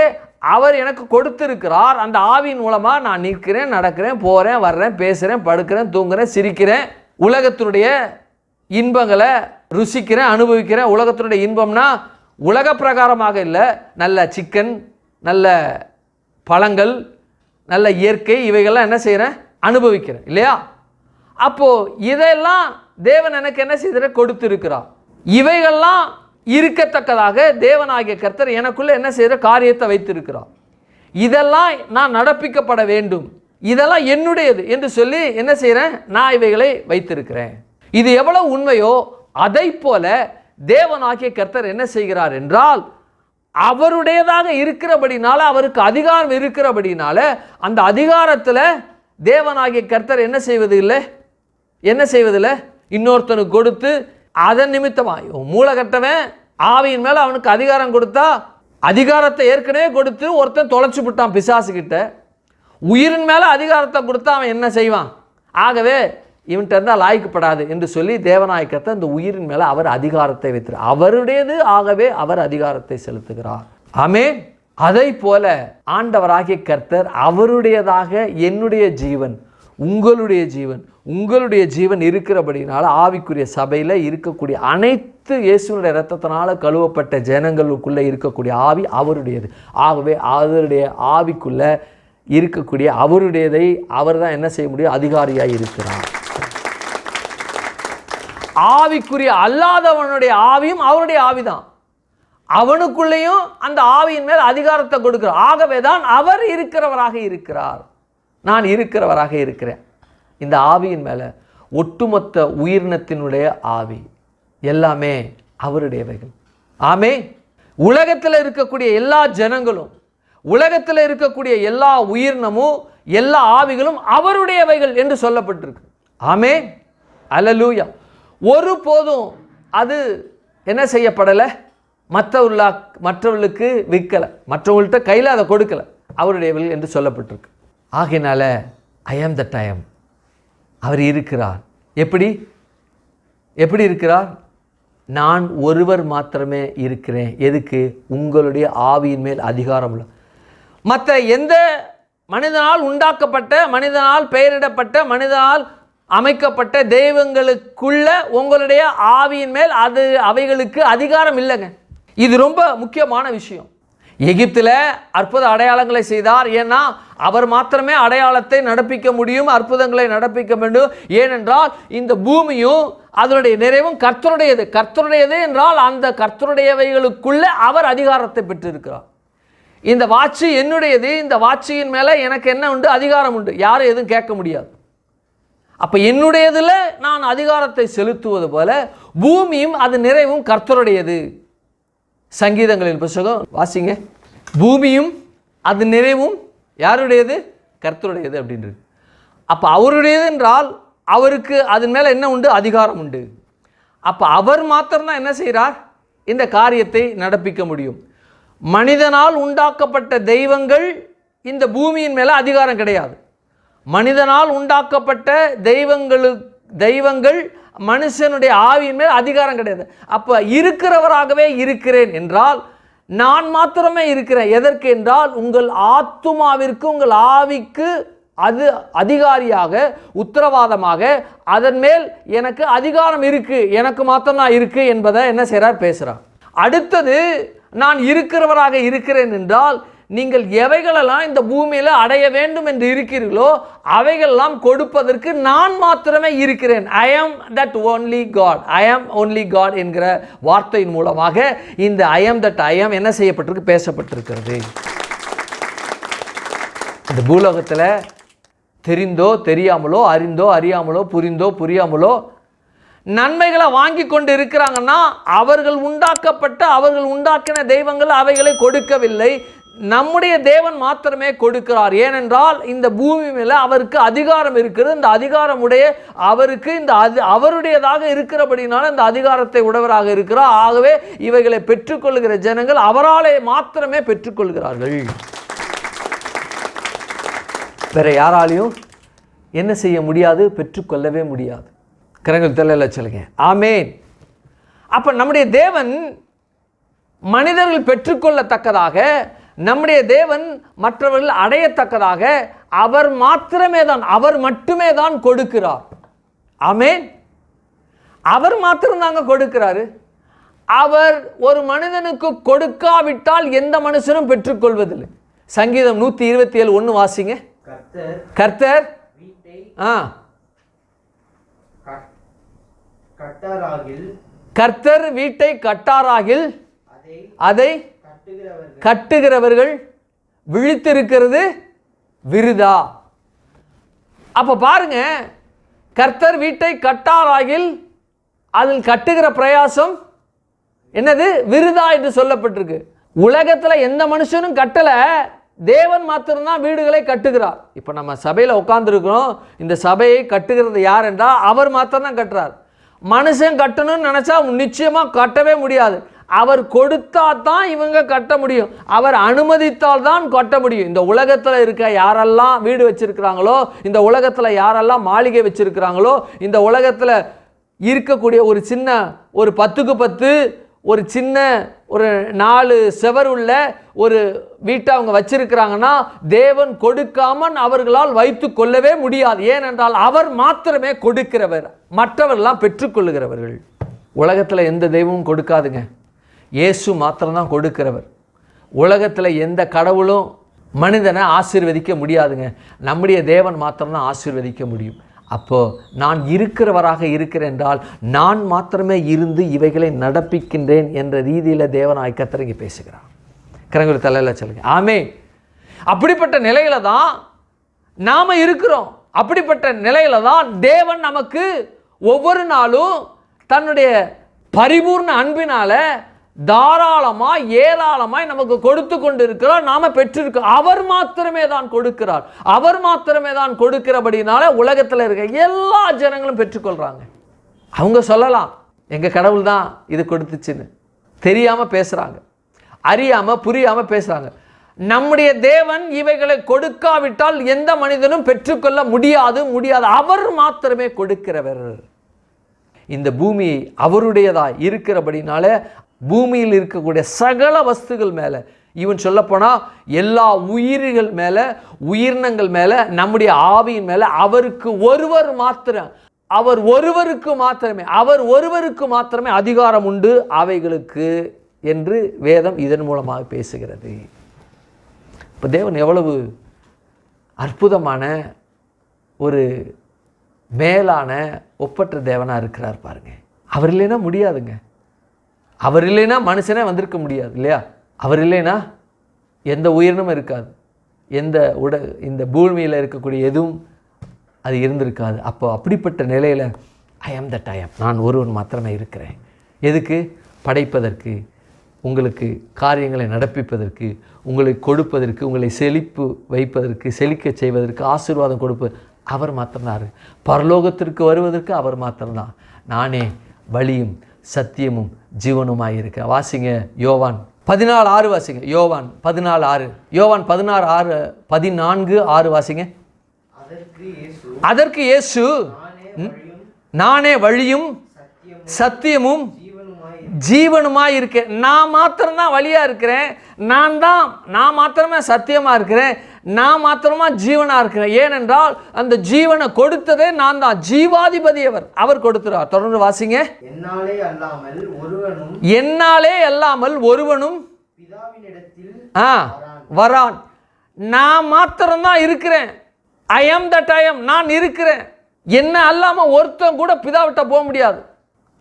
அவர் எனக்கு கொடுத்திருக்கிறார். அந்த ஆவியின் மூலமாக நான் நிற்கிறேன், நடக்கிறேன், போகிறேன், வர்றேன், பேசுகிறேன், படுக்கிறேன், தூங்குறேன், சிரிக்கிறேன், உலகத்தினுடைய இன்பங்களை ருசிக்கிறேன், அனுபவிக்கிறேன். உலகத்தினுடைய இன்பம்னா உலக பிரகாரமாக இல்லை, நல்ல சிக்கன், நல்ல பழங்கள், நல்ல இயற்கை, இவைகள்லாம் என்ன செய்கிறேன்? அனுபவிக்கிறேன் இல்லையா? அப்போது இதெல்லாம் தேவன் எனக்கு என்ன செய்கிற? கொடுத்திருக்கிறார். இவைகள்லாம் இருக்கத்தக்கதாக தேவனாகிய கர்த்தர் எனக்குள்ளே என்ன செய்கிற? காரியத்தை வைத்திருக்கிறார். இதெல்லாம் நான் நடப்பிக்கப்பட வேண்டும், இதெல்லாம் என்னுடையது என்று சொல்லி என்ன செய்கிறேன்? நான் இவைகளை வைத்திருக்கிறேன். இது எவ்வளவு உண்மையோ அதை போல தேவனாகிய கர்த்தர் என்ன செய்கிறார் என்றால் அவருடையதாக இருக்கிறபடினால, அவருக்கு அதிகாரம் இருக்கிறபடினால அந்த அதிகாரத்தில் தேவனாகிய கர்த்தர் என்ன செய்வதில்லை? இன்னொருத்தனுக்கு கொடுத்து அதன் நிமித்தமாக மூலகட்டவன் ஆவியின் மேலே அவனுக்கு அதிகாரம் கொடுத்தா, அதிகாரத்தை ஏற்கனவே கொடுத்து ஒருத்தன் தொலைச்சு விட்டான் பிசாசுக்கிட்ட. உயிரின் மேலே அதிகாரத்தை கொடுத்தா அவன் என்ன செய்வான்? ஆகவே இவன்கிட்ட இருந்தால் லாய்க்கப்படாது என்று சொல்லி தேவநாயகத்தை இந்த உயிரின் மேலே அவர் அதிகாரத்தை வைத்தார். அவருடையது. ஆகவே அவர் அதிகாரத்தை செலுத்துகிறார். ஆமென். அதை போல ஆண்டவராகிய கர்த்தர் அவருடையதாக என்னுடைய ஜீவன், உங்களுடைய ஜீவன் இருக்கிறபடினால ஆவிக்குரிய சபையில் இருக்கக்கூடிய அனைத்து இயேசுனுடைய இரத்தத்தினால கழுவப்பட்ட ஜனங்களுக்குள்ளே இருக்கக்கூடிய ஆவி அவருடையது. ஆகவே அவருடைய ஆவிக்குள்ளே இருக்கக்கூடிய அவருடையதை அவர் தான் என்ன செய்ய முடியும்? அதிகாரியாக இருக்கிறார். ஆவிக்குரிய அல்லாதவனுடைய ஆவியும் அவருடைய ஆவிதான். அவனுக்குள்ளேயும் அந்த ஆவியின் மேல் அதிகாரத்தை கொடுக்கிறார். ஆகவே தான் அவர் இருக்கிறவராக இருக்கிறார், நான் இருக்கிறவராக இருக்கிறேன். இந்த ஆவியின் மேலே ஒட்டுமொத்த உயிரினத்தினுடைய ஆவி எல்லாமே அவருடையவைகள். ஆமே. உலகத்தில் இருக்கக்கூடிய எல்லா ஜனங்களும், உலகத்தில் இருக்கக்கூடிய எல்லா உயிரினமும், எல்லா ஆவிகளும் அவருடையவைகள் என்று சொல்லப்பட்டிருக்கு. ஆமே. அல்லேலூயா. ஒருபோதும் அது என்ன செய்யப்படலை? மற்றவர்களுக்கு விற்கலை, மற்றவங்கள்ட்ட கையில் அதை கொடுக்கலை, அவருடையவர்கள் என்று சொல்லப்பட்டிருக்கு. ஆகையினால ஐ ஆம் தட் ஐ ஆம். அவர் இருக்கிறார். எப்படி இருக்கிறார்? நான் ஒருவர் மாத்திரமே இருக்கிறேன். எதுக்கு? உங்களுடைய ஆவியின் மேல் அதிகாரம் உள்ள. மற்ற எந்த மனிதனால் உண்டாக்கப்பட்ட, மனிதனால் பெயரிடப்பட்ட, மனிதனால் அமைக்கப்பட்ட தெய்வங்களுக்குள்ள உங்களுடைய ஆவியின் மேல் அவைகளுக்கு அதிகாரம் இல்லைங்க. இது ரொம்ப முக்கியமான விஷயம். எகிப்தில் அற்புத அடையாளங்களை செய்தார். ஏன்னா அவர் மாத்திரமே அடையாளத்தை நடப்பிக்க முடியும், அற்புதங்களை நடப்பிக்க வேண்டும். ஏனென்றால் இந்த பூமியும் அதனுடைய நிறைவும் கர்த்தருடையது என்றால் அந்த கர்த்தருடையவைகளுக்குள்ள அவர் அதிகாரத்தை பெற்றிருக்கிறார். இந்த வாட்சி என்னுடையது, இந்த வாட்சியின் மேலே எனக்கு என்ன உண்டு? அதிகாரம் உண்டு. யாரும் எதுவும் கேட்க முடியாது. அப்போ என்னுடையதில் நான் அதிகாரத்தை செலுத்துவது போல பூமியும் அது நிறைவும் கர்த்தருடையது. சங்கீதங்களின் புத்தகம் வாசிங்க. பூமியும் அது நிறைவும் யாருடையது? கர்த்தருடையது அப்படின்றது. அப்போ அவருடையது என்றால் அவருக்கு அதன் மேலே என்ன உண்டு? அதிகாரம் உண்டு. அப்போ அவர் மாத்திரம்தான் என்ன செய்கிறார்? இந்த காரியத்தை நடப்பிக்க முடியும். மனிதனால் உண்டாக்கப்பட்ட தெய்வங்கள் இந்த பூமியின் மேலே அதிகாரம் கிடையாது. மனிதனால் உண்டாக்கப்பட்ட தெய்வங்கள் மனுஷனுடைய ஆவியின் மேல் அதிகாரம் கிடையாது. அப்போ இருக்கிறவராகவே இருக்கிறேன் என்றால் நான் மாத்திரமே இருக்கிறேன். எதற்கு என்றால் உங்கள் ஆத்துமாவிற்கு, உங்கள் ஆவிக்கு அது அதிகாரியாக, உத்தரவாதமாக அதன் மேல் எனக்கு அதிகாரம் இருக்குது, எனக்கு மாத்திரம் இருக்கு என்பதை என்ன செய்கிறார், பேசுகிறார். அடுத்தது, நான் இருக்கிறவராக இருக்கிறேன் என்றால் நீங்கள் எவைகளெல்லாம் இந்த பூமியில் அடைய வேண்டும் என்று இருக்கிறீர்களோ அவைகளெல்லாம் கொடுப்பதற்கு நான் மாத்திரமே இருக்கிறேன். ஐ ஆம் தட் ஒன்லி காட், ஐ ஆம் ஒன்லி காட் என்கிற வார்த்தையின் மூலமாக இந்த ஐ ஆம் தட் ஐ ஆம் என்ன செய்யப்பட்டிருக்கு, பேசப்பட்டிருக்கிறது. இந்த பூலோகத்தில் தெரிந்தோ தெரியாமலோ, அறிந்தோ அறியாமலோ, புரிந்தோ புரியாமலோ நன்மைகளை வாங்கி கொண்டு இருக்கிறாங்கன்னா அவர்கள் உண்டாக்கின தெய்வங்கள் அவைகளை கொடுக்கவில்லை. நம்முடைய தேவன் மாத்திரமே கொடுக்கிறார். ஏனென்றால் இந்த பூமி மேலே அவருக்கு அதிகாரம் இருக்கிறது. இந்த அதிகாரம் உடைய அவருக்கு இந்த அவருடையதாக இருக்கிறபடினால இந்த அதிகாரத்தை உடையவராக இருக்கிறார். ஆகவே இவைகளை பெற்றுக்கொள்கிற ஜனங்கள் அவராலே மாத்திரமே பெற்றுக்கொள்கிறார்கள். வேற யாராலையும் என்ன செய்ய முடியாது, பெற்றுக்கொள்ளவே முடியாது. கரங்கள் தெரியல சொல்லுங்க, ஆமேன். அப்ப நம்முடைய தேவன் மனிதர்கள் பெற்றுக்கொள்ளத்தக்கதாக, நம்முடைய தேவன் மற்றவர்கள் அடையத்தக்கதாக அவர் மட்டுமே தான் கொடுக்கிறார். ஆமேன். அவர் மாத்திரம்தாங்க கொடுக்கிறாரு. அவர் ஒரு மனிதனுக்கு கொடுக்காவிட்டால் எந்த மனுஷனும் பெற்றுக்கொள்வதில்லை. சங்கீதம் 127:1 வாசிங்க. கர்த்தர் கர்த்தர் வீட்டை கட்டாராகில் அதை கட்டுகிறவர்கள் விழித்திருக்கிறது விருதா. அப்ப பாருங்க, கர்த்தர் வீட்டை கட்டாராகில் அதில் கட்டுகிற பிரயாசம் என்னது, விருதா என்று சொல்லப்பட்டிருக்கு. உலகத்துல எந்த மனுஷனும் கட்டல, தேவன் மாத்திரம்தான் வீடுகளை கட்டுகிறார். இப்போ நம்ம சபையில் உட்கார்ந்துருக்கிறோம். இந்த சபையை கட்டுகிறது யார் என்றால் அவர் மாத்திரம்தான் கட்டுறார். மனுஷன் கட்டணும்னு நினச்சா நிச்சயமாக கட்டவே முடியாது. அவர் கொடுத்தா தான் இவங்க கட்ட முடியும், அவர் அனுமதித்தால் தான் கட்ட முடியும். இந்த உலகத்தில் இருக்க யாரெல்லாம் வீடு வச்சிருக்கிறாங்களோ, இந்த உலகத்தில் யாரெல்லாம் மாளிகை வச்சிருக்கிறாங்களோ, இந்த உலகத்தில் இருக்கக்கூடிய ஒரு சின்ன ஒரு 10க்கு 10 ஒரு சின்ன ஒரு 4 செவர் உள்ள ஒரு வீட்டை அவங்க வச்சிருக்கிறாங்கன்னா தேவன் கொடுக்காமல் அவர்களால் வைத்து கொள்ளவே முடியாது. ஏனென்றால் அவர் மாத்திரமே கொடுக்கிறவர், மற்றவர்கள்லாம் பெற்றுக்கொள்ளுகிறவர்கள். உலகத்தில் எந்த தெய்வமும் கொடுக்காதுங்க, இயேசு மாத்திரம்தான் கொடுக்கிறவர். உலகத்தில் எந்த கடவுளும் மனிதனை ஆசீர்வதிக்க முடியாதுங்க, நம்முடைய தேவன் மாத்திரம்தான் ஆசீர்வதிக்க முடியும். அப்போது நான் இருக்கிறவராக இருக்கிறேன் என்றால் நான் மாத்திரமே இருந்து இவைகளை நடப்பிக்கின்றேன் என்ற ரீதியில் தேவனாய் கர்த்தர் இங்கே பேசுகிறார். கரங்கள் தலையில் சொல்லுங்க, ஆமே. அப்படிப்பட்ட நிலையில தான் நாம் இருக்கிறோம். அப்படிப்பட்ட நிலையில தான் தேவன் நமக்கு ஒவ்வொரு நாளும் தன்னுடைய பரிபூர்ண அன்பினால தாராளமாய் ஏராளமாய் நமக்கு கொடுத்து கொண்டு இருக்கிறார். நாம பெற்றிருக்கோம். அவர் மாத்திரமே தான் கொடுக்கிறார். அவர் மாத்திரமே தான் கொடுக்கிறபடினால உலகத்தில் இருக்க எல்லா ஜனங்களும் பெற்றுக்கொள்றாங்க. அவங்க சொல்லலாம் எங்க கடவுள் தான் இது கொடுத்துச்சுன்னு, தெரியாம பேசுறாங்க, அறியாம புரியாம பேசுறாங்க. நம்முடைய தேவன் இவைகளை கொடுக்காவிட்டால் எந்த மனிதனும் பெற்றுக்கொள்ள முடியாது. அவர் மாத்திரமே கொடுக்கிறவர். இந்த பூமி அவருடையதா இருக்கிறபடினால பூமியில் இருக்கக்கூடிய சகல வஸ்துகள் மேலே, ஈவன் சொல்லப்போனால் எல்லா உயிர்கள் மேலே, உயிரினங்கள் மேலே, நம்முடைய ஆவியின் மேலே அவருக்கு ஒருவருக்கு மாத்திரமே அதிகாரம் உண்டு அவைகளுக்கு என்று வேதம் இதன் மூலமாக பேசுகிறது. இப்போ தேவன் எவ்வளவு அற்புதமான ஒரு மேலான ஒப்பற்ற தேவனாக இருக்கிறார் பாருங்க. அவர் இல்லைன்னா முடியாதுங்க. அவர் இல்லைன்னா மனுஷனே வந்திருக்க முடியாது இல்லையா? அவர் இல்லைன்னா எந்த உயிரினமும் இருக்காது, இந்த பூமியில் இருக்கக்கூடிய எதுவும் அது இருந்திருக்காது. அப்போ அப்படிப்பட்ட நிலையில் ஐ ஆம் தட் ஐ ஆம், நான் ஒருவன் மாத்திரமே இருக்கிறேன். எதுக்கு? படைப்பதற்கு, உங்களுக்கு காரியங்களை நடப்பிப்பதற்கு, உங்களை கொடுப்பதற்கு, உங்களை செழிப்பு வைப்பதற்கு, செழிக்க செய்வதற்கு, ஆசீர்வாதம் கொடுப்பது அவர் மாத்திரம்தான். பரலோகத்திற்கு வருவதற்கு அவர் மாத்திரம்தான். நானே வழியும் சத்தியமும் ஜீவனுமாய் இருக்க. வாசிங்க யோவான் 14:6 வாசிங்க. யோவான் 14:6. யோவான் 16:6, 14:6 வாசிங்க. அதற்கு இயேசு, நானே வழியும் சத்தியமும் ஜீவனுமாய் இருக்கேன். நான் மாத்திரம்தான் வழியா இருக்கிறேன், நான் மாத்திரமே சத்தியமா இருக்கிறேன், நான் மாத்திரமா ஜீவனா இருக்கிறேன். ஏனென்றால் அந்த ஜீவனை கொடுத்ததே நான் தான். ஜீவாதிபதி அவர் கொடுத்துறார். தொடர்ந்து வாசிங்க. என்னாலே அல்லாமல் ஒருவனும் வரான். நான் மாத்திரம்தான் இருக்கிறேன். ஐ ஆம் தட் ஐ ஆம். நான் இருக்கிறேன். என்ன அல்லாம ஒருத்தன் கூட பிதாவிட்ட போக முடியாது.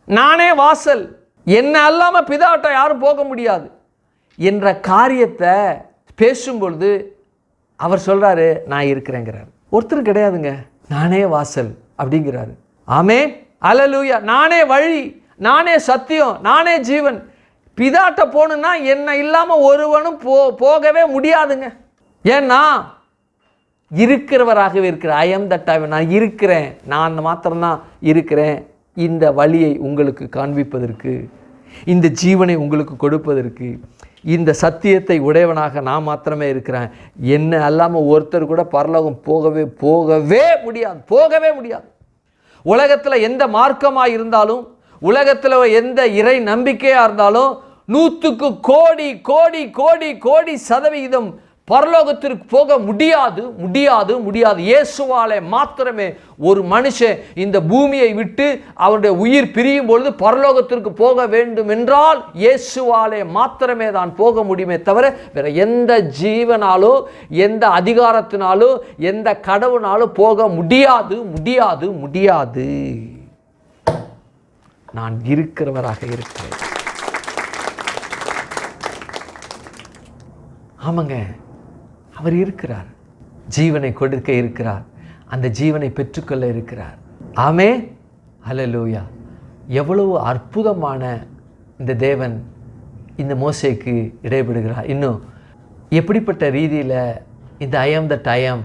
நானே வாசல். என்ன அல்லாம பிதாவிட்ட யாரும் போக முடியாது என்ற காரியத்தை பேசும்பொழுது அவர் சொல்றாரு, நான் இருக்கிறேங்கிறார். ஒருத்தர் கிடையாதுங்க. நானே வாசல் அப்படிங்கிறாரு. ஆமென், அல்லேலூயா. நானே வழி, நானே சத்தியம், நானே ஜீவன். பிதாட்ட போகணுன்னா என்ன இல்லாம ஒருவனும் போகவே முடியாதுங்க. ஏன்னா இருக்கிறவராகவே இருக்கிறேன். ஐ ஆம் தட் ஐ ஆம். நான் இருக்கிறேன். நான் மாத்திரம்தான் இருக்கிறேன். இந்த வழியை உங்களுக்கு காண்பிப்பதற்கு, இந்த ஜீவனை உங்களுக்கு கொடுப்பதற்கு, இந்த சத்தியத்தை உடையவனாக நான் மாத்திரமே இருக்கிறேன். என்ன அல்லாமல் ஒருத்தர் கூட பரலோகம் போகவே முடியாது. உலகத்தில் எந்த மார்க்கமாக இருந்தாலும், உலகத்தில் எந்த இறை நம்பிக்கையாக இருந்தாலும் 100க்கு கோடி கோடி கோடி கோடி சதவிகிதம் பரலோகத்திற்கு போக முடியாது. இயேசுவாலே மாத்திரமே ஒரு மனுஷன் இந்த பூமியை விட்டு அவருடைய உயிர் பிரியும் பொழுது பரலோகத்திற்கு போக வேண்டும் என்றால் இயேசுவாலே மாத்திரமே தான் போக முடியுமே தவிர வேற எந்த ஜீவனாலோ, எந்த அதிகாரத்தினாலோ, எந்த கடவுளாலோ போக முடியாது. நான் இருக்கிறவராக இருக்கிறேன். ஆமாங்க, அவர் இருக்கிறார். ஜீவனை கொடுக்க இருக்கிறார். அந்த ஜீவனை பெற்றுக்கொள்ள இருக்கிறார். ஆமென், அல்லேலூயா. எவ்வளவு அற்புதமான இந்த தேவன் இந்த மோசேக்கு இடைபடுகிறார். இன்னும் எப்படிப்பட்ட ரீதியில் இந்த ஐ ஆம் தட் ஐ ஆம்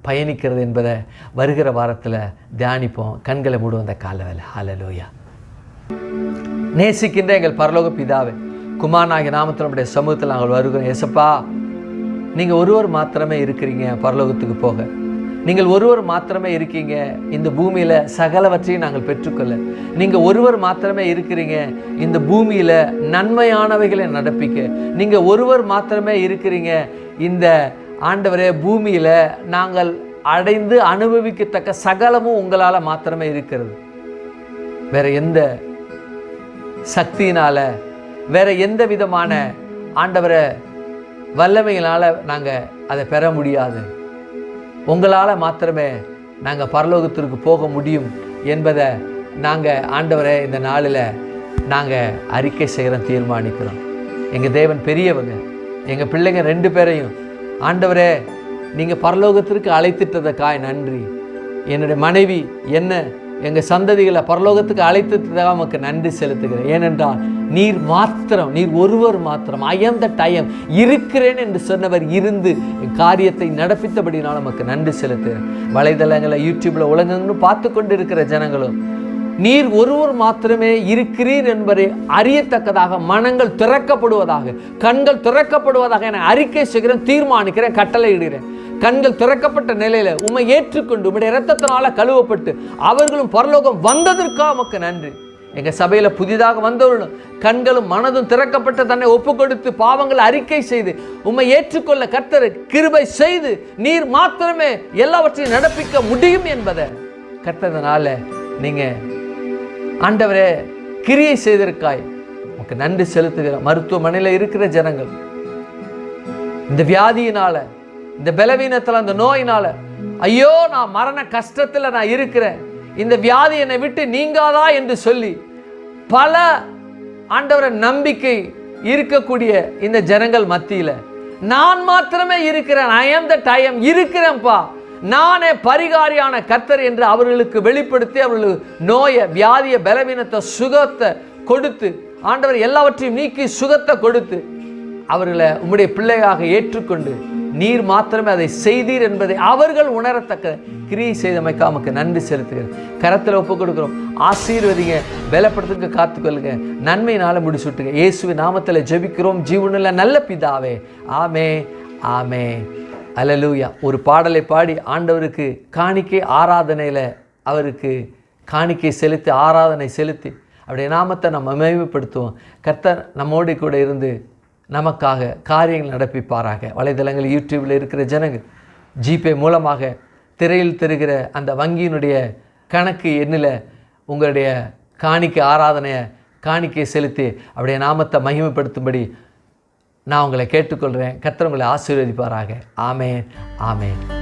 பயணிக்கிறது என்பதை வருகிற வாரத்தில் தியானிப்போம். கண்களை மூடுவோம் அந்த கால வேலை. அல்லேலூயா. நேசிக்கின்ற எங்கள் பரலோக பிதாவே, குமாரனாகிய நாமத்தில் நம்முடைய சமூகத்தில் நாங்கள் வருகிறோம். ஏசப்பா, நீங்கள் ஒருவர் மாத்திரமே இருக்கிறீங்க பரலோகத்துக்கு போக. நீங்கள் ஒருவர் மாத்திரமே இருக்கீங்க இந்த பூமியில் சகலவற்றையும் நாங்கள் பெற்றுக்கொள்ள. நீங்கள் ஒருவர் மாத்திரமே இருக்கிறீங்க இந்த பூமியில் நன்மையானவைகளை நடப்பிக்க. நீங்கள் ஒருவர் மாத்திரமே இருக்கிறீங்க இந்த ஆண்டவரே பூமியில் நாங்கள் அடைந்து அனுபவிக்கத்தக்க சகலமும் உங்களால் மாத்திரமே இருக்கிறது. வேற எந்த சக்தியினால, வேற எந்த விதமான ஆண்டவரை வல்லமையினால் நாங்கள் அதை பெற முடியாது. உங்களால் மாத்திரமே நாங்கள் பரலோகத்திற்கு போக முடியும் என்பதை நாங்கள் ஆண்டவரை இந்த நாளில் நாங்கள் அறிக்கை செய்கிறோம், தீர்மானிக்கிறோம். எங்கள் தேவன் பெரியவங்க. எங்கள் பிள்ளைங்க 2 பேரையும் ஆண்டவரே நீங்கள் பரலோகத்திற்கு அழைத்துட்டதுக்காய் நன்றி. என்னுடைய மனைவி என்ன எங்கள் சந்ததிகளை பரலோகத்துக்கு அழைத்ததுக்காக நமக்கு நன்றி செலுத்துகிறேன். ஏனென்றால் நீர் ஒருவர் மாத்திரம் ஐ ஆம் தட் ஐ ஆம் இருக்கிறேன் என்று சொன்னவர் இருந்து என் காரியத்தை நடப்பித்தபடினால் நமக்கு நன்றி செலுத்துகிறேன். வலைதளங்களை யூடியூப்ல உலகன்னு பார்த்து கொண்டு இருக்கிற ஜனங்களும் நீர் ஒருவர் மாத்திரமே இருக்கிறீர் என்பதை அறியத்தக்கதாக மனங்கள் திறக்கப்படுவதாக, கண்கள் திறக்கப்படுவதாக என அறிக்கை செய்கிறேன், தீர்மானிக்கிறேன், கட்டளையிடுகிறேன். கண்கள் திறக்கப்பட்ட நிலையில உம்மை ஏற்றுக்கொண்டு உம்முடைய இரத்தத்தினால கழுவப்பட்டு அவர்களும் பரலோகம் வந்ததற்காக உமக்கு நன்றி. எங்க சபையில புதிதாக வந்தவர்களும் கண்களும் மனதும் திறக்கப்பட்ட தன்னை ஒப்பு கொடுத்து பாவங்களை அறிக்கை செய்து உம்மை ஏற்றுக்கொள்ள கர்த்தர் கிருபை செய்து நீர் மாத்திரமே எல்லாவற்றையும் நடப்பிக்க முடியும் என்பதை கர்த்தர்னால நீங்க ஆண்டவரே கிரியை செய்திருக்காய் உமக்கு நன்றி செலுத்துகிற. மருத்துவமனையில் இருக்கிற ஜனங்கள் இந்த வியாதியினால, இந்த பலவீனத்தில், அந்த நோயினால, ஐயோ நான் மரண கஷ்டத்தில் நான் இருக்கிறேன், இந்த வியாதி என்னை விட்டு நீங்காதா என்று சொல்லி பல ஆண்டவரை நம்பிக்கை இருக்கக்கூடிய இந்த ஜனங்கள் மத்தியில் நான் மாத்திரமே இருக்கிறேன், ஐ ஆம் தட் ஐ ஆம் இருக்கிறேன்ப்பா, நானே பரிகாரியான கர்த்தர் என்று அவர்களுக்கு வெளிப்படுத்தி அவர்களுக்கு நோயை, வியாதியை, பலவீனத்தை, சுகத்தை கொடுத்து ஆண்டவர் எல்லாவற்றையும் நீக்கி சுகத்தை கொடுத்து அவர்களை உம்முடைய பிள்ளையாக ஏற்றுக்கொண்டு நீர் மாத்திரமே அதை செய்தீர் என்பதை அவர்கள் உணரத்தக்க கிரியை செய்தமைக்கு உமக்கு நன்றி செலுத்துகிறேன். கரத்தில் ஒப்பு கொடுக்குறோம். ஆசீர்வதிங்க, பலப்படுத்துங்க, காத்துக்கொள்ளுங்க, நன்மையினால முடிச்சுட்டுங்க. இயேசுவின் நாமத்தில் ஜெபிக்கிறோம் ஜீவனுள்ள நல்ல பிதாவே. ஆமே ஆமே. அல்லேலூயா. ஒரு பாடலை பாடி ஆண்டவருக்கு காணிக்கை ஆராதனையில் அவருக்கு காணிக்கை செலுத்தி ஆராதனை செலுத்தி அவருடைய நாமத்தை நம்ம மகிமைப்படுத்துவோம். கர்த்தர் நம்மோடு கூட இருந்து நமக்காக காரியங்கள் நடப்பிப்பாராக. வலைதளங்கள், யூடியூப்பில் இருக்கிற ஜனங்கள், ஜிபே மூலமாக திரையில் தெரிகிற அந்த வங்கியினுடைய கணக்கு எண்ணில் உங்களுடைய காணிக்கை ஆராதனையை காணிக்கை செலுத்தி அவருடைய நாமத்தை மகிமைப்படுத்தும்படி நான் உங்களை கேட்டுக்கொள்கிறேன். கர்த்தர் உங்களை ஆசீர்வதிப்பாராக. ஆமேன் ஆமேன்.